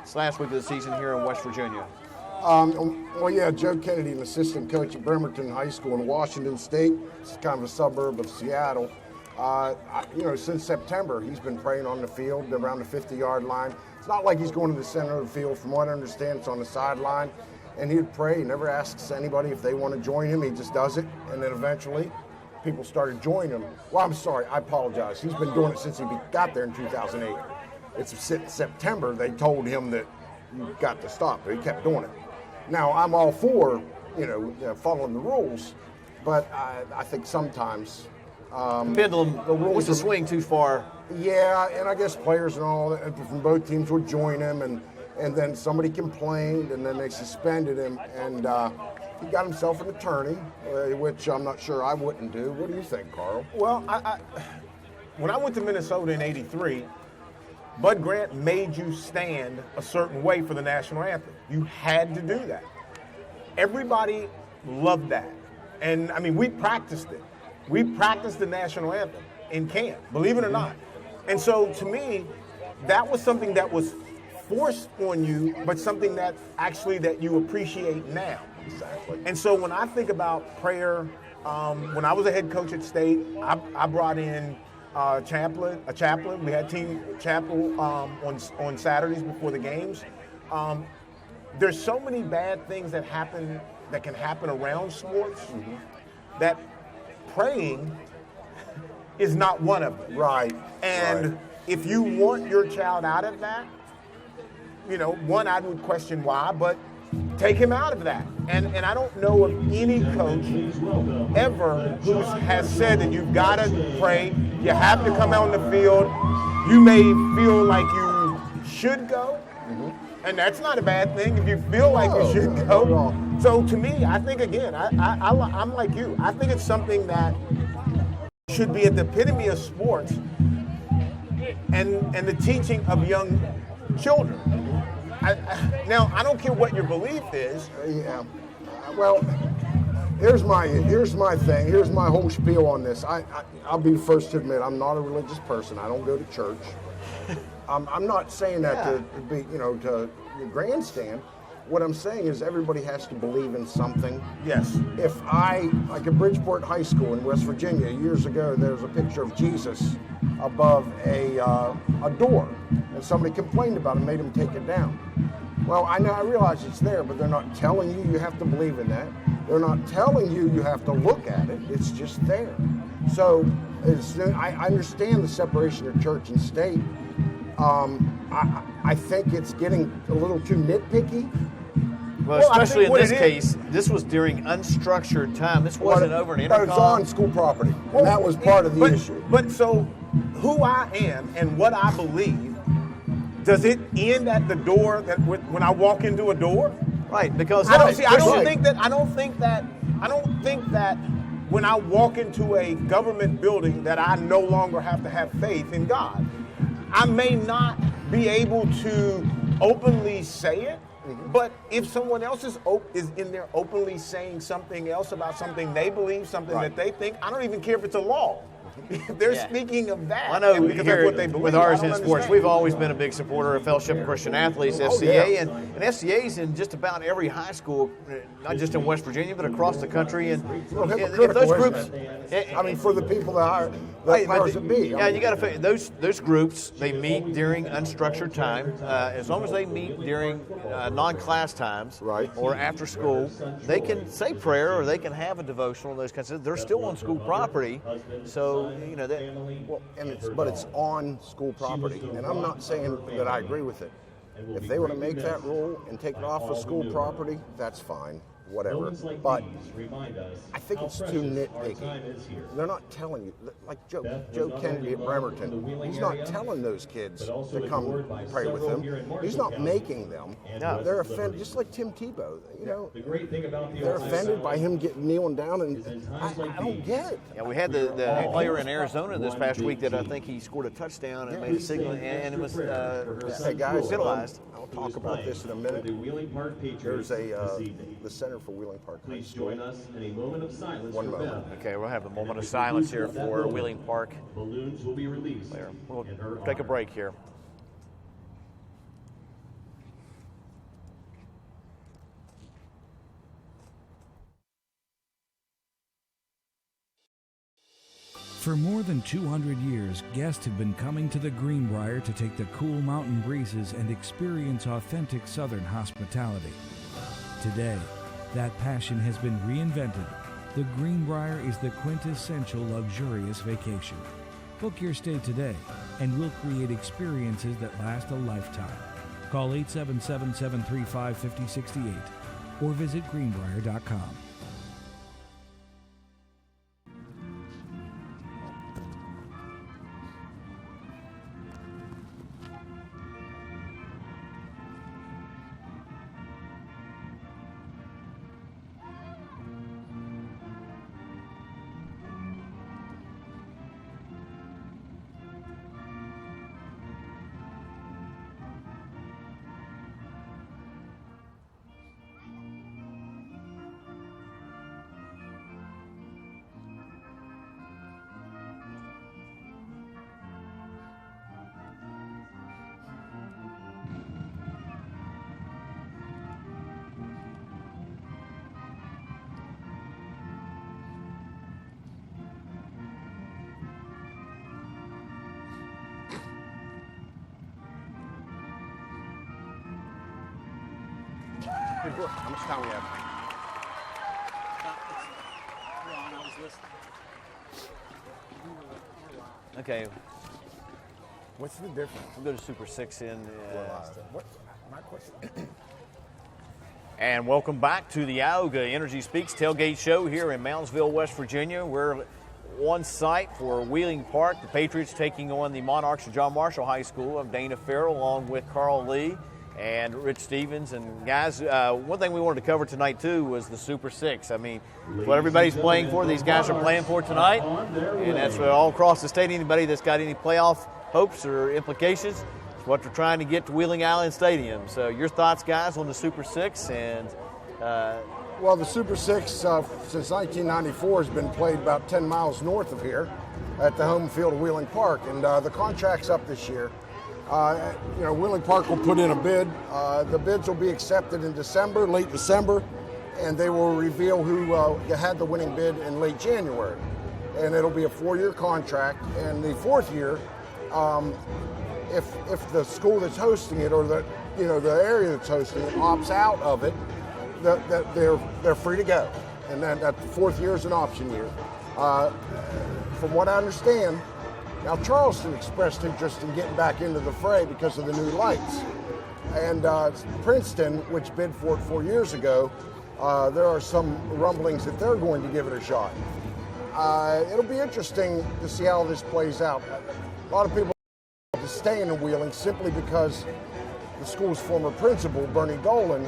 this last week of the season here in West Virginia. Well, yeah, Joe Kennedy, an assistant coach at Bremerton High School in Washington State. It's kind of a suburb of Seattle. Since September, he's been praying on the field around the 50-yard line. It's not like he's going to the center of the field. From what I understand, it's on the sideline. And he'd pray. He never asks anybody if they want to join him. He just does it. And then eventually, people started joining him. Well, I'm sorry. I apologize. He's been doing it since he got there in 2008. It's September they told him that you got to stop, but he kept doing it. Now, I'm all for, following the rules, but I think sometimes pendulum wants to swing too far. Yeah, and I guess players and all from both teams would join him, and then somebody complained, and then they suspended him, and he got himself an attorney, which I'm not sure I wouldn't do. What do you think, Carl? Well, when I went to Minnesota in '83, Bud Grant made you stand a certain way for the national anthem. You had to do that. Everybody loved that. And, I mean, we practiced it. We practiced the national anthem in camp, believe it or not. And so, to me, that was something that was forced on you, but something that you appreciate now. Exactly. And so when I think about prayer, when I was a head coach at State, I brought in a chaplain. We had team chapel on Saturdays before the games. There's so many bad things that can happen around sports that praying is not one of them. Right. And if you want your child out of that, one, I would question why, but take him out of that. And I don't know of any coach ever who has said that you've got to pray, you have to come out on the field, you may feel like you should go, And that's not a bad thing if you feel like you should not at go. all. So to me, I think, again, I'm like you. I think it's something that should be at the epitome of sports and the teaching of young children. Now, I don't care what your belief is. Yeah. Well, here's my thing. Here's my whole spiel on this. I'll be the first to admit I'm not a religious person. I don't go to church. I'm not saying that to be, to grandstand. What I'm saying is everybody has to believe in something. Yes. If like at Bridgeport High School in West Virginia, years ago, there was a picture of Jesus above a door, and somebody complained about it and made him take it down. Well, I realize it's there, but they're not telling you have to believe in that. They're not telling you have to look at it. It's just there. So I understand the separation of church and state. I think it's getting a little too nitpicky. Well, especially in this case, this was during unstructured time. This wasn't over an intercom. But it's on school property, and that was part of the issue. But so, who I am and what I believe, does it end at the door that when I walk into a door? Right, because I don't think that when I walk into a government building that I no longer have to have faith in God. I may not be able to openly say it, but if someone else is in there openly saying something else about something they believe, something that they think, I don't even care if it's a law. If they're speaking of that, I know because here, of what they believe, with ours in sports, we've always been a big supporter of Fellowship of Christian Athletes, FCA, and FCA's in just about every high school, not just in West Virginia, but across the country. And if those groups, for the people that powers that be. Yeah, you got to those groups. They meet during unstructured time. As long as they meet during non-class times, or after school, they can say prayer or they can have a devotional. Those kinds of. They're still on school property, so but it's on school property, and I'm not saying that I agree with it. If they want to make that rule and take it off of school property, that's fine. Whatever, but I think it's too nitpicky. They're not telling you, like Joe Kennedy at Bremerton, he's not telling those kids to come pray with him. He's not making them. No. They're offended, just like Tim Tebow. They're offended by him kneeling down, and I don't get it. Yeah, we had the player in Arizona this past week that I think he scored a touchdown and made a signal, and it was hey guys, penalized. I'll talk about this in a minute. There's the Center for Wheeling Park High School. Please join us in a moment of silence for Beth. Okay, we'll have a moment of silence here for Wheeling Park. Balloons will be released. We'll take a break here. For more than 200 years, guests have been coming to the Greenbrier to take the cool mountain breezes and experience authentic Southern hospitality. Today, that passion has been reinvented. The Greenbrier is the quintessential luxurious vacation. Book your stay today, and we'll create experiences that last a lifetime. Call 877-735-5068 or visit greenbrier.com. How much time we have? Ron, I was listening. Okay. What's the difference? We'll go to Super 6 in. What? My question. And welcome back to the Ioga Energy Speaks tailgate show here in Moundsville, West Virginia. We're on site for Wheeling Park. The Patriots taking on the Monarchs of John Marshall High School of Dana Farrell along with Carl Lee and Rich Stevens. And guys, one thing we wanted to cover tonight too was the Super Six. I mean, it's what everybody's playing for. These guys are playing for tonight, and that's all across the state. Anybody that's got any playoff hopes or implications, it's what they're trying to get to Wheeling Island Stadium. So your thoughts, guys, on the Super Six? And well, the Super Six since 1994 has been played about 10 miles north of here at the home field of Wheeling Park, and the contract's up this year. Wheeling Park will put in a bid. The bids will be accepted in December, late December, and they will reveal who had the winning bid in late January. And it'll be a 4-year contract. And the 4th year, if the school that's hosting it or the area that's hosting it opts out of it, they're free to go. And then that 4th year is an option year. From what I understand, now Charleston expressed interest in getting back into the fray because of the new lights. And Princeton, which bid for it 4 years ago, there are some rumblings that they're going to give it a shot. It'll be interesting to see how this plays out. A lot of people are staying in Wheeling simply because the school's former principal, Bernie Dolan,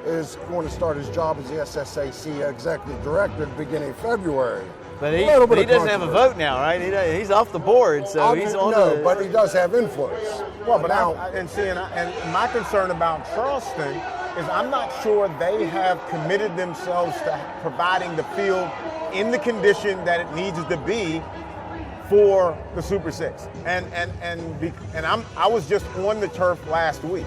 is going to start his job as the SSAC Executive Director at the beginning of February. But he doesn't have a vote now, right? He's off the board, so he's on the... but he does have influence. Well, but and my concern about Charleston is I'm not sure they have committed themselves to providing the field in the condition that it needs to be for the Super Six. And I was just on the turf last week,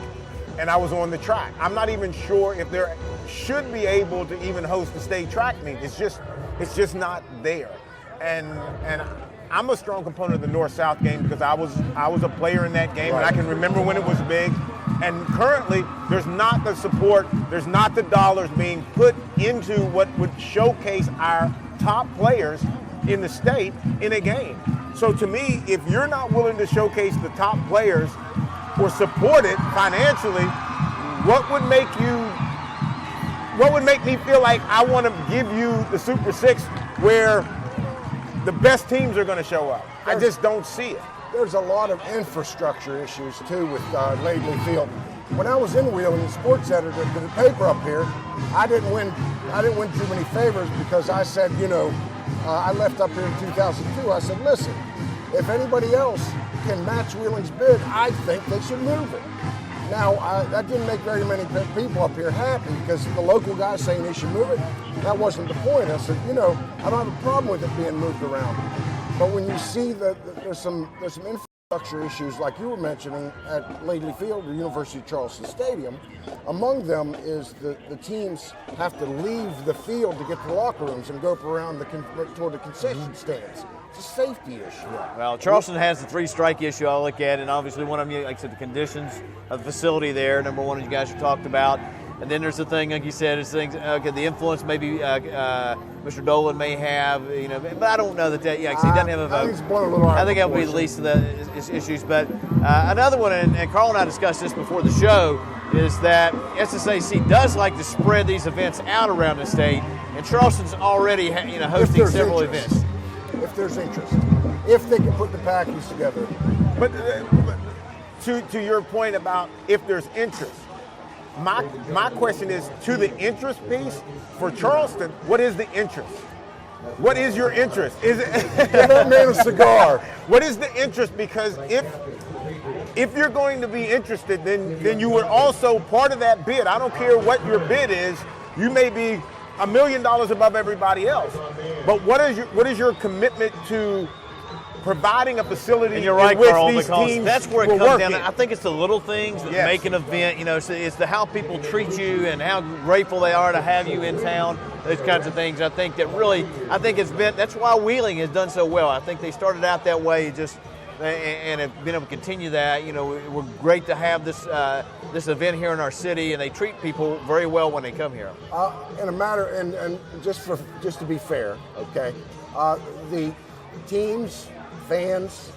and I was on the track. I'm not even sure if they should be able to even host the state track meet. It's just not there. And I'm a strong component of the North-South game because I was a player in that game, right. And I can remember when it was big. And currently, there's not the support, there's not the dollars being put into what would showcase our top players in the state in a game. So to me, if you're not willing to showcase the top players or support it financially, what would make me feel like I want to give you the Super Six where the best teams are going to show up? I just don't see it. There's a lot of infrastructure issues too with Laidley Field. When I was in Wheeling, sports editor to the paper up here, I didn't win too many favors because I said, I left up here in 2002. I said, listen, if anybody else can match Wheeling's bid, I think they should move it. Now, that didn't make very many people up here happy because the local guy saying they should move it, that wasn't the point. I said, I don't have a problem with it being moved around. But when you see that there's some infrastructure issues like you were mentioning at Laidley Field or University of Charleston Stadium, among them is the teams have to leave the field to get to the locker rooms and go up around toward the concession stands. It's a safety issue. Well, Charleston has the 3-strike issue I look at, and obviously one of them, like I said, the conditions of the facility there, number one, you guys have talked about. And then there's the thing, like you said, is things, the influence maybe Mr. Dolan may have, but I don't know that he doesn't have a vote. I think that would be the least of the issues. But another one, and Carl and I discussed this before the show, is that SSAC does like to spread these events out around the state, and Charleston's already hosting several events. If there's interest, if they can put the package together. But to your point about if there's interest, my question is to the interest piece for Charleston. What is the interest? What is your interest? Is it give that man a cigar? What is the interest? Because if you're going to be interested, then you would also part of that bid. I don't care what your bid is. You may be $1 million above everybody else. But what is your commitment to providing a facility and you're right, in which Carl, these because teams that's where it will comes work down. in? I think it's the little things that make an event. It's the how people treat you and how grateful they are to have you in town. Those kinds of things. I think it's been. That's why Wheeling has done so well. I think they started out that way, and have been able to continue that. We're great to have this event here in our city, and they treat people very well when they come here. And just to be fair, okay, the teams, fans,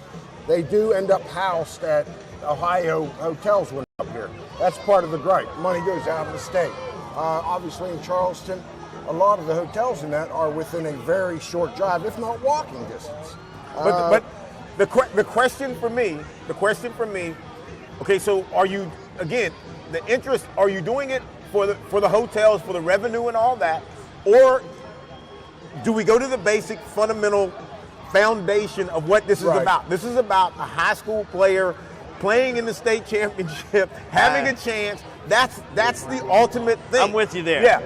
they do end up housed at Ohio hotels when they're up here. That's part of the gripe. Money goes out of the state. Obviously in Charleston, a lot of the hotels in that are within a very short drive, if not walking distance. But the question for me, okay, so are you again, the interest, are you doing it for the hotels, for the revenue and all that, or do we go to the basic fundamental foundation of what this is about? This is about a high school player playing in the state championship, having a chance. That's the ultimate thing. I'm with you there. Yeah,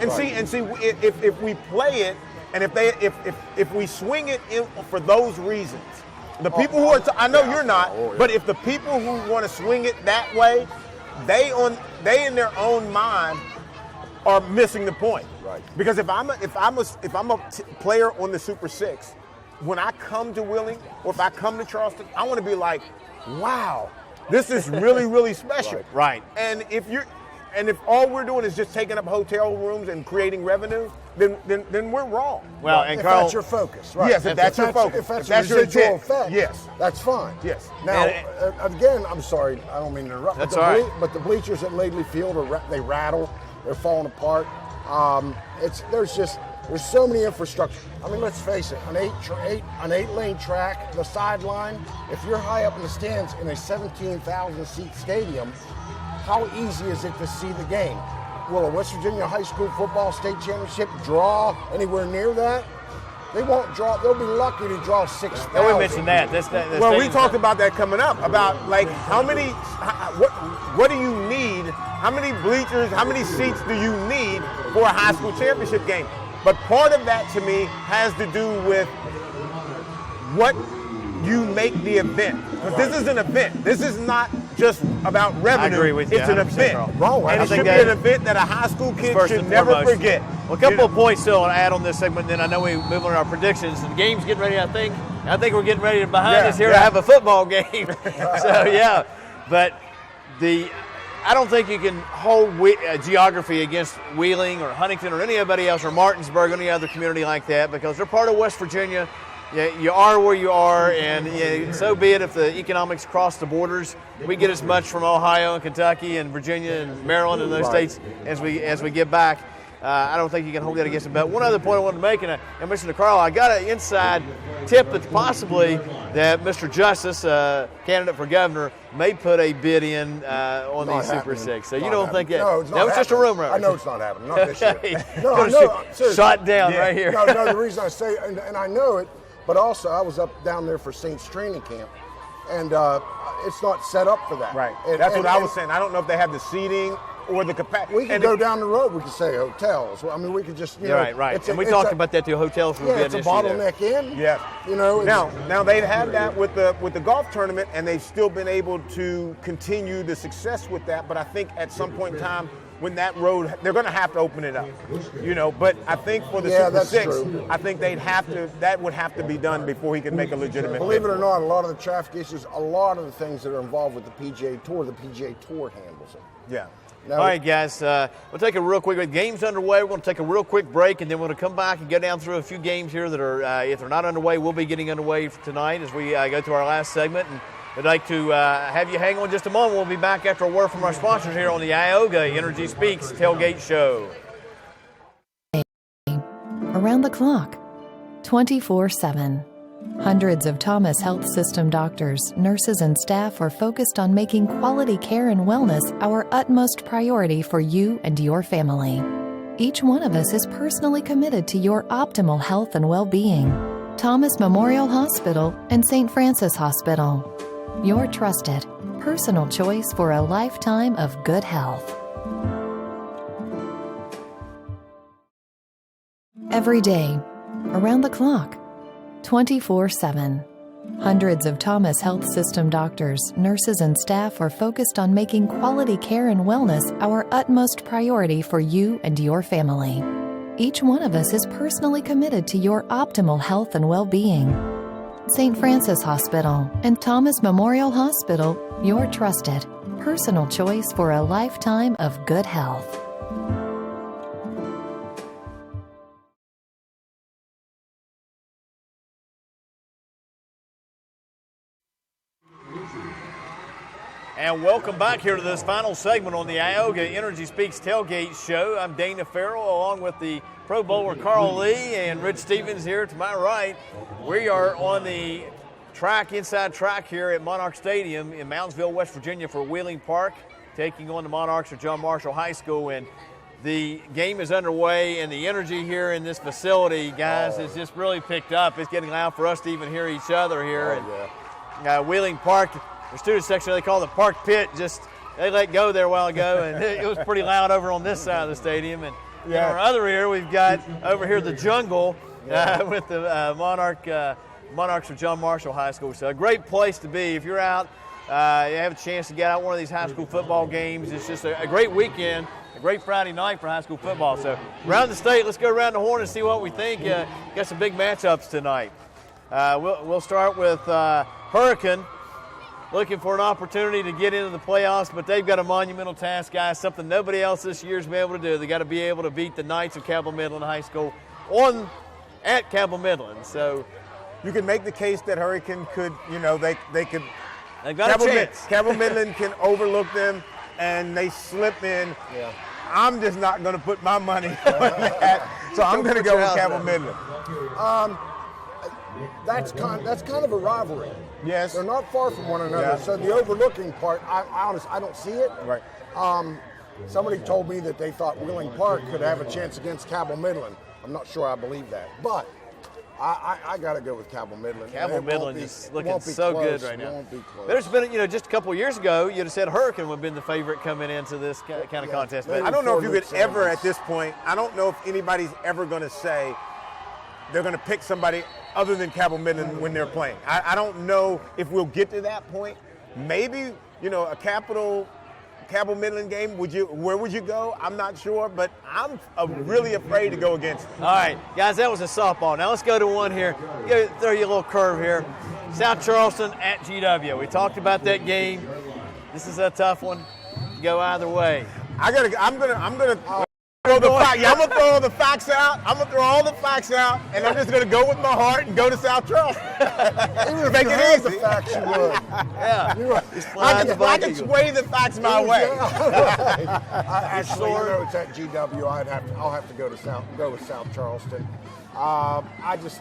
see if we play it, and if we swing it in for those reasons, the people who are I know you're not, but if the people who want to swing it that way, they in their own mind are missing the point. Right. Because if I'm a player on the Super 6, when I come to Wheeling or if I come to Charleston, I want to be like, wow, this is really, really special. Right. And if all we're doing is just taking up hotel rooms and creating revenue, then we're wrong. Well, and if Carl, that's your focus, right? Yes, if that's your focus. If that's your residual effect, yes, that's fine. Yes. Now, again, I'm sorry, I don't mean to interrupt. That's all right. But the bleachers at Laidley Field they rattle, they're falling apart. There's so many infrastructure. I mean, let's face it, an 8-lane track, the sideline. If you're high up in the stands in a 17,000 seat stadium, how easy is it to see the game? Will a West Virginia high school football state championship draw anywhere near that? They won't draw. They'll be lucky to draw 6,000. we mentioned that. Well, we talked about that coming up, about like what do you need? How many bleachers, how many seats do you need for a high school championship game? But part of that to me has to do with what you make the event. Because this is an event. This is not just about revenue. I agree with you. It's an event. And it should be an event that a high school kid should never forget. Well, a couple of points still to add on this segment, then I know we move on to our predictions. The game's getting ready, I think we're getting ready behind us here to have a football game. So, yeah. But I don't think you can hold geography against Wheeling or Huntington or anybody else, or Martinsburg or any other community like that, because they're part of West Virginia. You are where you are, and so be it if the economics cross the borders. We get as much from Ohio and Kentucky and Virginia and Maryland and those states as we get back. I don't think you can hold that against them. But one other point I wanted to make, and I mentioned to Carl, I got an inside tip that possibly that Mr. Justice, candidate for governor, may put a bid in on the Super 6. So you don't think that? No, it's not. That was just a rumor. I know it's not happening. Not this year. No, I know. Shot down right here. No, the reason I say, and I know it, but also I was up down there for Saints training camp, and it's not set up for that. Right. That's what I was saying. I don't know if they have the seating or the capacity. We could go down the road. We could say hotels. I mean, we could just, right. And we talked about that too. Hotels would be it's an a issue bottleneck there. in. Yeah. Now they've had that with the golf tournament, and they've still been able to continue the success with that. But I think at some point in time, when that road, they're going to have to open it up. But I think for the Super 6, true. I think that would have to be done before he can make a legitimate. Believe it or not, a lot of the traffic issues, a lot of the things that are involved with the PGA Tour handles it. Yeah. All right, guys, we'll take a real quick break. Game's underway. We're going to take a real quick break, and then we're going to come back and go down through a few games here that are, if they're not underway, we'll be getting underway tonight as we go to our last segment. And I'd like to have you hang on just a moment. We'll be back after a word from our sponsors here on the Ioga Energy Speaks Tailgate Show. Around the clock, 24/7. Hundreds of Thomas Health System doctors, nurses, and staff are focused on making quality care and wellness our utmost priority for you and your family. Each one of us is personally committed to your optimal health and well-being. Thomas Memorial Hospital and St. Francis Hospital. Your trusted, personal choice for a lifetime of good health. Every day, around the clock, 24/7. Hundreds of Thomas Health System doctors, nurses, and staff are focused on making quality care and wellness our utmost priority for you and your family. Each one of us is personally committed to your optimal health and well-being. St. Francis Hospital and Thomas Memorial Hospital, your trusted, personal choice for a lifetime of good health. And welcome back here to this final segment on the Ioga Energy Speaks Tailgate Show. I'm Dana Farrell along with the Pro Bowler Carl Lee and Rich Stevens here to my right. We are on the inside track here at Monarch Stadium in Moundsville, West Virginia for Wheeling Park, taking on the Monarchs of John Marshall High School. And the game is underway, and the energy here in this facility, guys, has just really picked up. It's getting loud for us to even hear each other here. Wheeling Park, the student section, they call the Park Pit, they let go there a while ago, and it was pretty loud over on this side of the stadium. And in our other ear, we've got over here the jungle with the Monarchs of John Marshall High School. So a great place to be. If you're out, you have a chance to get out one of these high school football games. It's just a great weekend, a great Friday night for high school football. So around the state, let's go around the horn and see what we think. Got some big matchups tonight. We'll start with Hurricane, looking for an opportunity to get into the playoffs, but they've got a monumental task, guys, something nobody else this year has been able to do. They got to be able to beat the Knights of Cabell Midland High School at Cabell Midland. So you can make the case that Hurricane could, they could. They've got a chance. Cabell Midland can overlook them, and they slip in. Yeah. I'm just not going to put my money on that, so I'm going to go with Cabell Midland. That's kind of a rivalry. Yes. They're not far from one another. Yeah. So the overlooking part, I don't see it. Right. Somebody told me that they thought Wheeling Park could have a chance against Cabell Midland. I'm not sure I believe that, but I got to go with Cabell Midland. Cabell Midland is looking so good right now. It won't be close. There's been, just a couple of years ago, you'd have said Hurricane would have been the favorite coming into this kind of contest. But I don't know if you could ever, at this point, I don't know if anybody's ever going to say they're going to pick somebody other than Cabell Midland when they're playing. I don't know if we'll get to that point. Maybe, a Cabell Midland game, where would you go? I'm not sure, but I'm really afraid to go against them. All right, guys, that was a softball. Now let's go to one here. Throw you a little curve here. South Charleston at GW. We talked about that game. This is a tough one. Go either way. I'm gonna throw all the facts out. I'm gonna throw all the facts out, and I'm just gonna go with my heart and go to South Charleston. Even if make you it had easy. the facts, you would. Yeah. I can sway the facts my way. Actually, it's at GW. I'll have to go with South Charleston. I just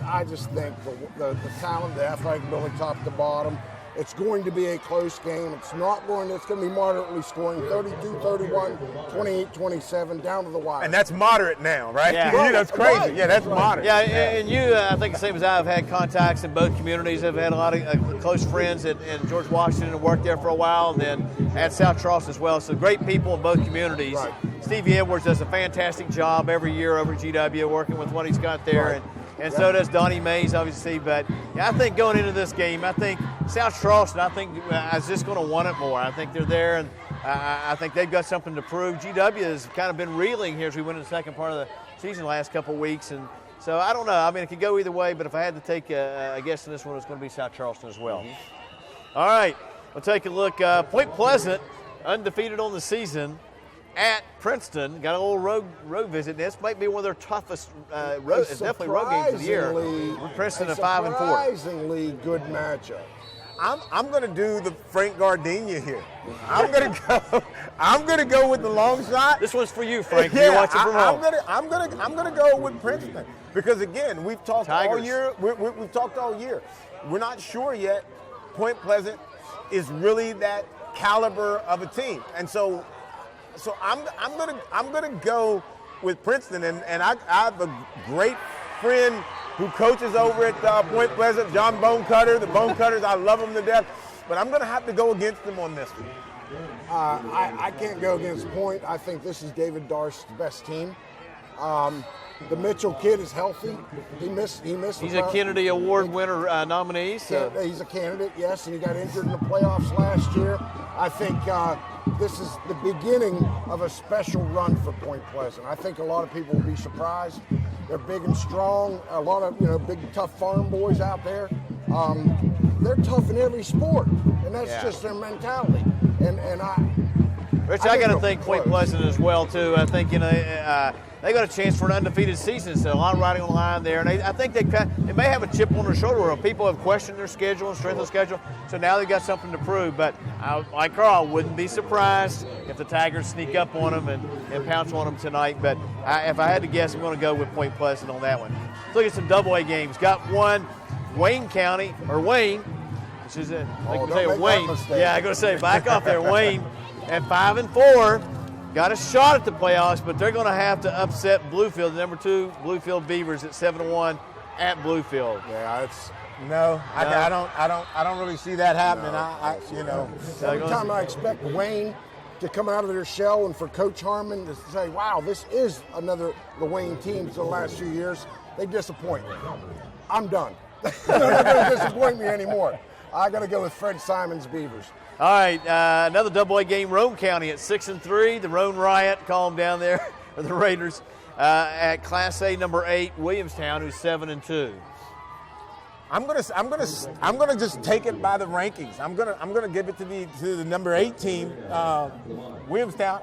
think the talent, the athletic ability, top to bottom. It's going to be a close game. It's going to be moderately scoring, 32-31, 28-27, down to the wire. And that's moderate now, right? Yeah. That's crazy. Right. Yeah, that's moderate. Yeah, and you, I think the same as I, have had contacts in both communities. I've had a lot of close friends in George Washington and worked there for a while, and then at South Charleston as well. So great people in both communities. Right. Stevie Edwards does a fantastic job every year over at GW working with what he's got there. Right. And so does Donnie Mays, obviously. But I think going into this game, I think South Charleston, is just going to want it more. I think they're there, and I think they've got something to prove. GW has kind of been reeling here as we went in the second part of the season the last couple of weeks. And so I don't know. It could go either way, but if I had to take a guess in this one, it's going to be South Charleston as well. All right, we'll take a look. Point Pleasant, undefeated on the season, at Princeton. Got a little road visit. This might be one of their toughest definitely road games of the year. Princeton at 5-4. Surprisingly good matchup. I'm going to do the Frank Gardenia here. I'm going to go with the long shot. This one's for you, Frank. You're watching from home. I'm going to go with Princeton because again, we've talked all year. We've talked all year. We're not sure yet. Point Pleasant is really that caliber of a team, and so I'm gonna go with Princeton, and I have a great friend who coaches over at Point Pleasant, John Bonecutter. The Bonecutters, I love them to death, but I'm gonna have to go against them on this one. I can't go against Point. I think this is David Darst's best team. The Mitchell kid is healthy. He missed. He's a Kennedy Award winner nominee. So. He's a candidate, yes, and he got injured in the playoffs last year. I think this is the beginning of a special run for Point Pleasant. I think a lot of people will be surprised. They're big and strong. A lot of big tough farm boys out there. They're tough in every sport, and that's just their mentality. And Rich, I got to think Point Pleasant as well too. I think they got a chance for an undefeated season, so a lot of riding on the line there. And I think they may have a chip on their shoulder where people have questioned their schedule and strength of schedule, so now they've got something to prove. But like Carl, wouldn't be surprised if the Tigers sneak up on them and pounce on them tonight. But if I had to guess, I'm going to go with Point Pleasant on that one. Let's look at some double-A games. Got one, Wayne County, or Wayne, which is Wayne. Yeah, I'm going to say, back off there, Wayne. at 5-4. Got a shot at the playoffs, but they're going to have to upset Bluefield, the number 2 Bluefield Beavers at 7-1 at Bluefield. Yeah, I don't really see that happening. Every time I expect Wayne to come out of their shell and for Coach Harmon to say, wow, this is another the Wayne team for the last few years, they disappoint me. I'm done. They're not going to disappoint me anymore. I got to go with Fred Simon's Beavers. All right, another AA game, Roane County at 6-3. The Roane Riot, call them down there, or the Raiders, at Class A number 8, Williamstown, who's 7-2. I'm gonna just take it by the rankings. I'm gonna give it to the number 8 team, Williamstown.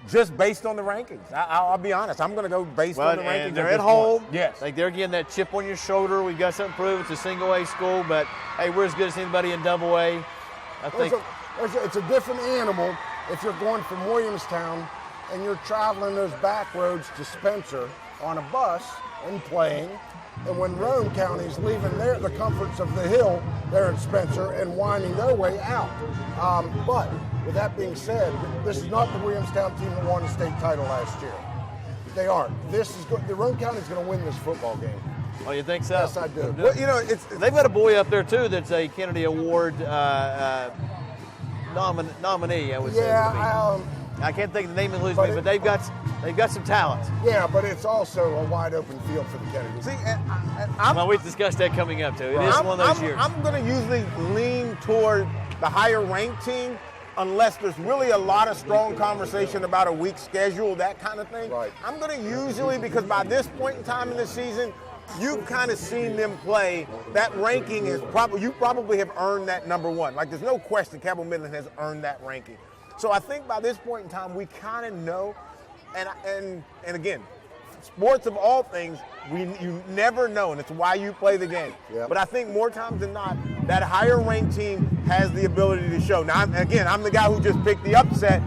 Just based on the rankings. I'll be honest. I'm gonna go based on the rankings. And they're at home. Yes. Like they're getting that chip on your shoulder. We've got something to prove. It's a single A school, but hey, we're as good as anybody in AA. I think it's a different animal if you're going from Williamstown and you're traveling those back roads to Spencer on a bus and playing. And when Roane County's leaving the comforts of the hill there at Spencer and winding their way out. But with that being said, this is not the Williamstown team that won the state title last year. They aren't. The Roane County's going to win this football game. Oh, you think so? Yes, I do. Well, they've got a boy up there too that's a Kennedy Award nominee. I would say. Yeah, I can't think of the name of the but they've got some talent. Yeah, but it's also a wide open field for the Kennedys. See, we've discussed that coming up too. It is one of those years. I'm going to usually lean toward the higher ranked team unless there's really a lot of strong conversation about a weak schedule, that kind of thing. Right. I'm going to usually, because by this point in time in the season, you've kind of seen them play. That ranking is you probably have earned that number 1. Like there's no question Cabell Midland has earned that ranking. So I think by this point in time, we kind of know, and again, sports of all things, you never know, and it's why you play the game. Yep. But I think more times than not, that higher ranked team has the ability to show. Now, I'm the guy who just picked the upset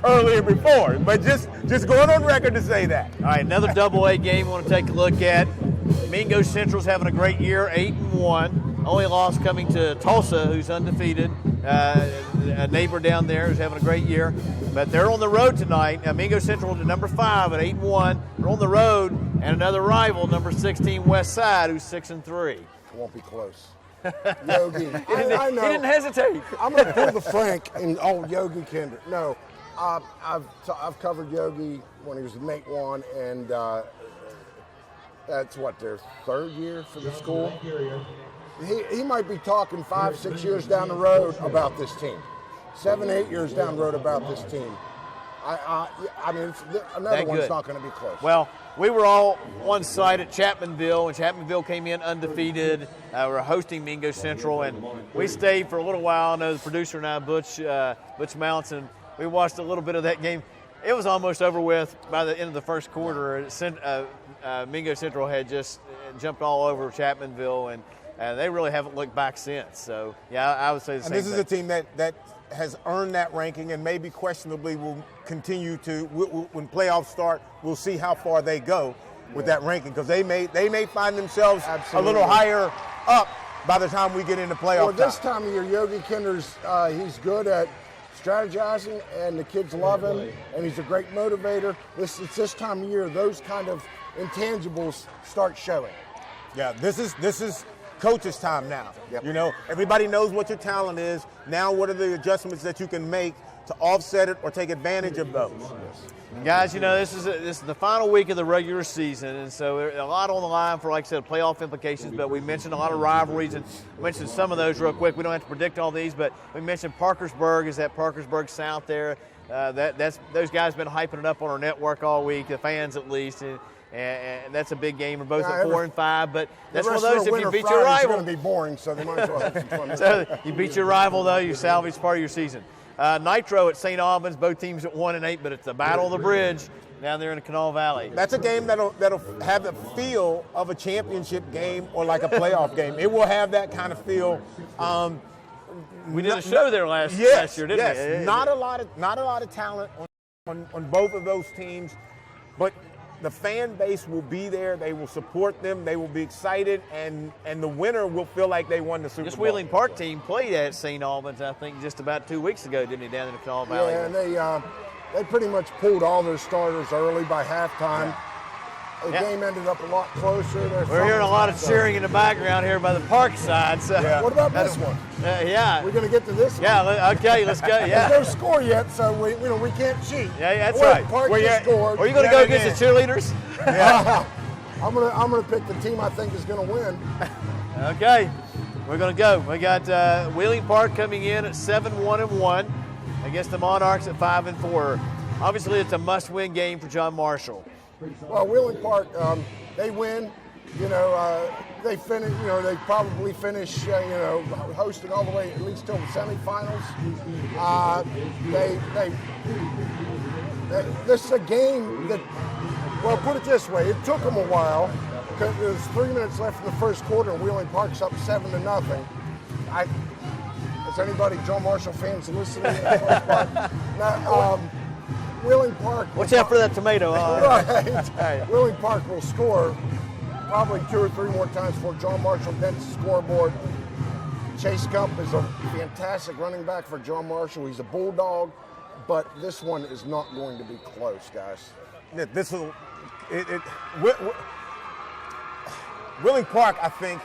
earlier before, but just going on record to say that. All right, another AA game we want to take a look at. Mingo Central's having a great year, 8-1. Only loss coming to Tulsa, who's undefeated. A neighbor down there who's having a great year. But they're on the road tonight. Mingo Central to number 5 at 8-1. They're on the road, and another rival, number 16 West Side, who's 6-3. It won't be close. Yogi. I know. He didn't hesitate. I'm going to pull the Frank and Yogi Kinder. No, I've covered Yogi when he was in Mate 1, and that's their 3rd year for the school. He might be talking 5-6 years down the road about this team, 7-8 years down the road about this team. I mean, another one's not going to be close. Well, we were all on site at Chapmanville, and Chapmanville came in undefeated. We're hosting Mingo Central, and we stayed for a little while. I know the producer and I, Butch Mounts, and we watched a little bit of that game. It was almost over with by the end of the first quarter. Mingo Central had just jumped all over Chapmanville, and they really haven't looked back since. So, yeah, I would say the same thing. And this is a team that has earned that ranking and maybe questionably will continue to, when playoffs start, we'll see how far they go with that ranking, because they may find themselves a little higher up by the time we get into playoff time. This time of year, Yogi Kinder's, he's good at strategizing, and the kids love him, and he's a great motivator. It's this time of year, those kind of intangibles start showing. Yeah, this is coach's time now. Yep. You know, everybody knows what your talent is. Now what are the adjustments that you can make to offset it or take advantage of those? Guys, you know, this is the final week of the regular season, and so a lot on the line for, like I said, playoff implications, but we mentioned a lot of rivalries, and mentioned some of those real quick. We don't have to predict all these, but we mentioned Parkersburg is at Parkersburg South there. Those guys have been hyping it up on our network all week, the fans at least, and that's a big game. We're both at 4 and 5, but that's one of those, if you beat your rival. It's going to be boring, so they might as well have some fun. So you beat your rival, though, you salvage part of your season. Nitro at St. Albans, both teams at 1 and 8, but it's the Battle of the Bridge down there in the Kanawha Valley. That's a game that'll have the feel of a championship game or like a playoff game. It will have that kind of feel. We did a show there last year, didn't we? Yes, not a lot of talent on both of those teams, but the fan base will be there. They will support them. They will be excited, and the winner will feel like they won the Super This Bowl. Wheeling Park team played at St. Albans, I think, just about 2 weeks ago, didn't he, down in the Canal Valley? Yeah, and they pretty much pulled all their starters early by halftime. Yeah. The game ended up a lot closer. We're hearing a lot of cheering in the background here by the park side. So What about this one? Yeah. We're going to get to this one. Yeah, okay, let's go. Yeah. There's no score yet, so we can't cheat. Yeah, that's Well, right. Park just scored. Are you going to go against the cheerleaders? I'm gonna pick the team I think is going to win. Okay, we're going to go. We got Wheeling Park coming in at 7-1-1 against the Monarchs at 5-4. Obviously, it's a must-win game for John Marshall. Well, Wheeling Park, they win. They finish. They probably finish. Hosting all the way at least till the semifinals. This is a game that. Well, put it this way: it took them a while because there was 3 minutes left in the first quarter, and Wheeling Park's up 7-0. Is anybody John Marshall fans listening? Wheeling Park. Watch out for that tomato. Right. Wheeling Park will score probably 2 or 3 more times before John Marshall dents the scoreboard. Chase Gump is a fantastic running back for John Marshall. He's a bulldog, but this one is not going to be close, guys. Wheeling Park, I think,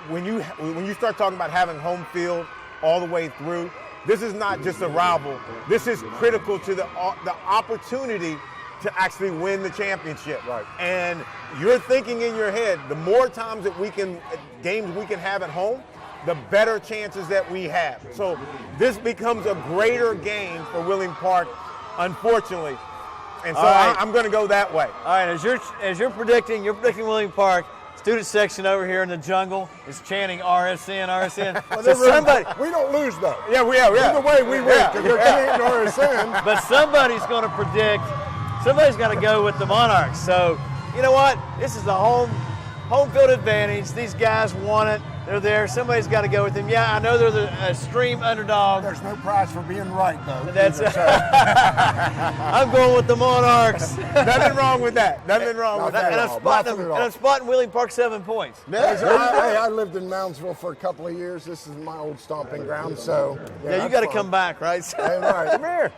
when you start talking about having home field all the way through, this is not just a rival. This is critical to the opportunity to actually win the championship. Right. And you're thinking in your head, the more times that games we can have at home, the better chances that we have. So this becomes a greater game for Wheeling Park, unfortunately. And so I'm going to go that way. All right, as you're predicting Wheeling Park. Student section over here in the jungle is chanting RSN, RSN. Well, so somebody, we don't lose though. Yeah. Either way, we win because they're chanting RSN. But somebody's going to predict. Somebody's got to go with the Monarchs. So you know what? This is the home field advantage. These guys want it. They're there. Somebody's got to go with them. Yeah, I know they're the extreme underdog. There's no prize for being right, though. That's I'm going with the Monarchs. Nothing wrong with that. Nothing wrong with that. And I'm spotting Wheeling Park 7 points. I lived in Moundsville for a couple of years. This is my old stomping ground, so yeah, you got to come back, right? Hey, right. Come here.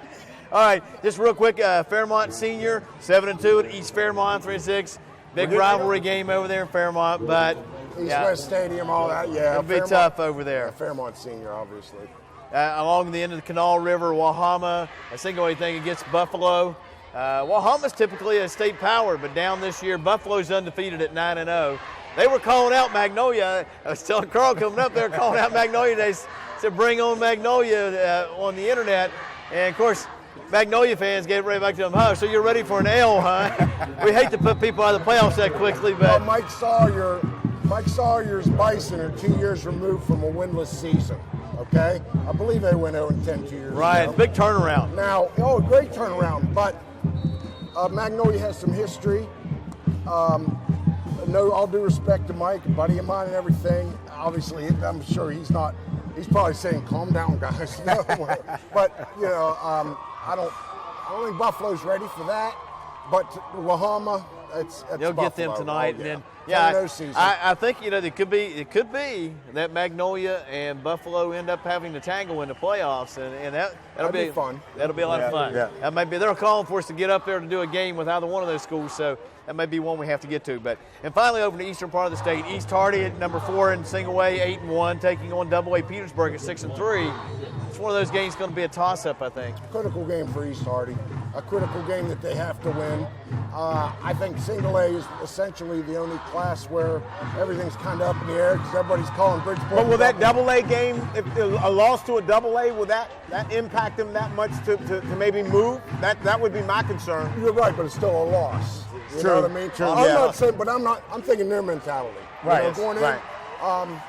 All right, just real quick, Fairmont Senior 7-2 at East Fairmont 3-6. Big rivalry game over there in Fairmont, but East West Stadium, all that, yeah. It'll be tough over there. Fairmont Senior, obviously. Along the end of the Canal River, Wahama, a single-A thing against Buffalo. Wahama's typically a state power, but down this year, Buffalo's undefeated at 9-0. They were calling out Magnolia. I was telling Carl coming up there, calling out Magnolia. They said, bring on Magnolia on the internet. And, of course, Magnolia fans gave right back to them, so you're ready for an L, huh? We hate to put people out of the playoffs that quickly, but... Well, Mike Sawyer's Bison are 2 years removed from a winless season, okay? I believe they went 0-10 2 years ago. Right, big turnaround. Now, great turnaround, but Magnolia has some history. No, all due respect to Mike, a buddy of mine and everything. Obviously, I'm sure he's probably saying, calm down, guys. No, but, I don't think Buffalo's ready for that. But Wahama, it's You'll Buffalo. get them tonight, and then season. I think it could be that Magnolia and Buffalo end up having to tangle in the playoffs, and that'll be fun. That'll be a lot of fun. Yeah. That might be they're calling for us to get up there to do a game with either one of those schools, so that may be one we have to get to. And finally, over in the eastern part of the state, East Hardy at number 4 in single A, 8-1, taking on Double A Petersburg at 6-3. It's one of those games going to be a toss-up, I think. Critical game for East Hardy. A critical game that they have to win. I think single A is essentially the only class where everything's kind of up in the air because everybody's calling Bridgeport. But will that double A game, if a loss to a double A, will that impact them that much to maybe move? That would be my concern. You're right, but it's still a loss. You know what I mean? True. I'm not saying, but I'm thinking their mentality. Right. Going in,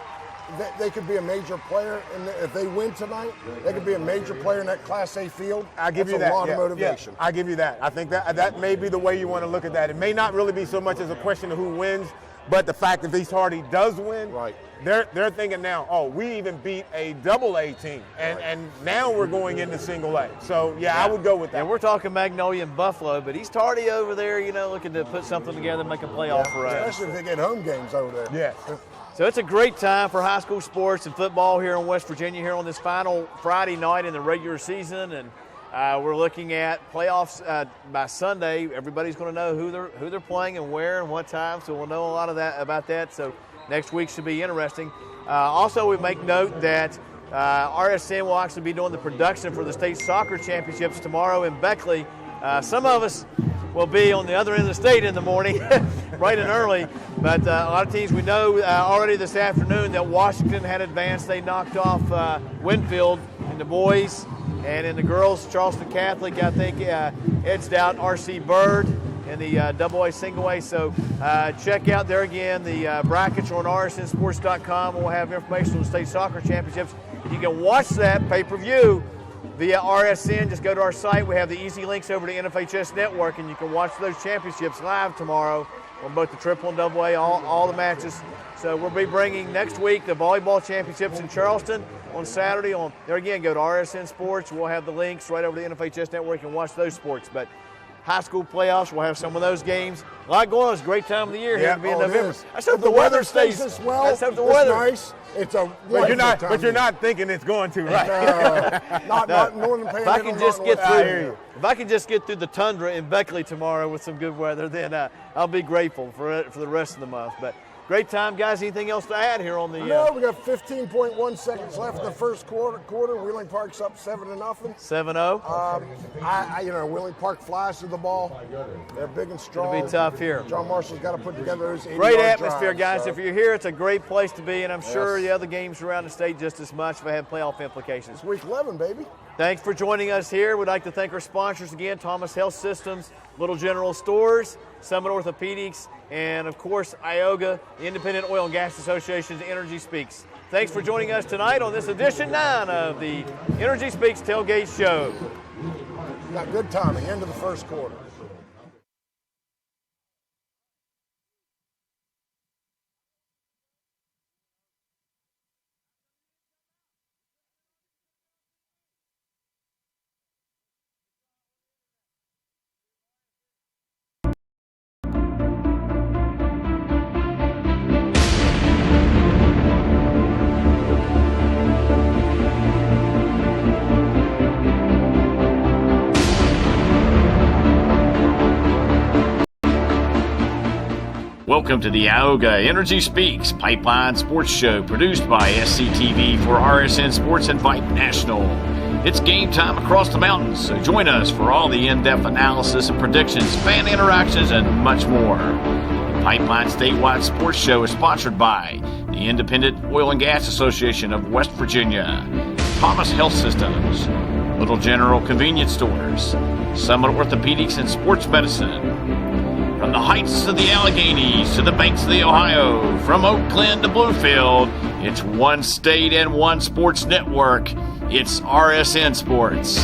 they could be a major player, and if they win tonight, they could be a major player in that Class A field. I'll give you that. That's a lot of motivation. Yeah, I'll give you that. I think that may be the way you want to look at that. It may not really be so much as a question of who wins, But the fact that East Hardy does win, Right. they're thinking now, oh, we even beat a double-A team, and now we're going into single-A. So, yeah, I would go with that. And we're talking Magnolia and Buffalo, but East Hardy over there, looking to put something together and make a playoff run. Especially if they get home games over there. Yes. So it's a great time for high school sports and football here in West Virginia here on this final Friday night in the regular season, and we're looking at playoffs by Sunday. Everybody's going to know who they're playing and where and what time, so we'll know a lot of that about that. So next week should be interesting. Also, we make note that RSN will actually be doing the production for the state soccer championships tomorrow in Beckley. Some of us will be on the other end of the state in the morning, bright and early. But a lot of teams, we know already this afternoon that Washington had advanced. They knocked off Winfield in the boys, and in the girls, Charleston Catholic, I think, edged out R.C. Bird in the double-A, single-A. So check out there again. The brackets are on rsnsports.com. We'll have information on the state soccer championships. You can watch that pay-per-view via RSN. Just go to our site. We have the easy links over to NFHS Network, and you can watch those championships live tomorrow on both the triple and double A, all the matches. So we'll be bringing next week the volleyball championships in Charleston on Saturday. There again, go to RSN Sports. We'll have the links right over to the NFHS Network and watch those sports. But high school playoffs, we'll have some of those games. A lot going on. It's a great time of the year here to be in November. Let's hope the weather stays this well. Let's hope the weather. Nice. It's a But you're not thinking it's going to, right? Not Northern Panhandle. If I can just get through the tundra in Beckley tomorrow with some good weather, then I'll be grateful for the rest of the month. But great time, guys. Anything else to add here on the? No, we got 15.1 seconds left in the first quarter. Wheeling Park's up 7-0. 7-0. Wheeling Park flies to the ball. They're big and strong. It'll be tough here. John Marshall's got to put together his 80-yard great atmosphere, drive, guys. so. If you're here, it's a great place to be, and I'm sure the other games around the state just as much if they have playoff implications. It's week 11, baby. Thanks for joining us here. We'd like to thank our sponsors again, Thomas Health Systems, Little General Stores, Summit Orthopedics, and of course, Ioga, the Independent Oil and Gas Association's Energy Speaks. Thanks for joining us tonight on this edition 9 of the Energy Speaks Tailgate Show. Got good timing, end of the first quarter. Welcome to the Ioga Energy Speaks Pipeline Sports Show, produced by SCTV for RSN Sports and Vipe National. It's game time across the mountains, so join us for all the in-depth analysis and predictions, fan interactions, and much more. The Pipeline Statewide Sports Show is sponsored by the Independent Oil and Gas Association of West Virginia, Thomas Health Systems, Little General Convenience Stores, Summit Orthopedics and Sports Medicine. From the heights of the Alleghenies to the banks of the Ohio, from Oak Glen to Bluefield, it's one state and one sports network. It's RSN Sports.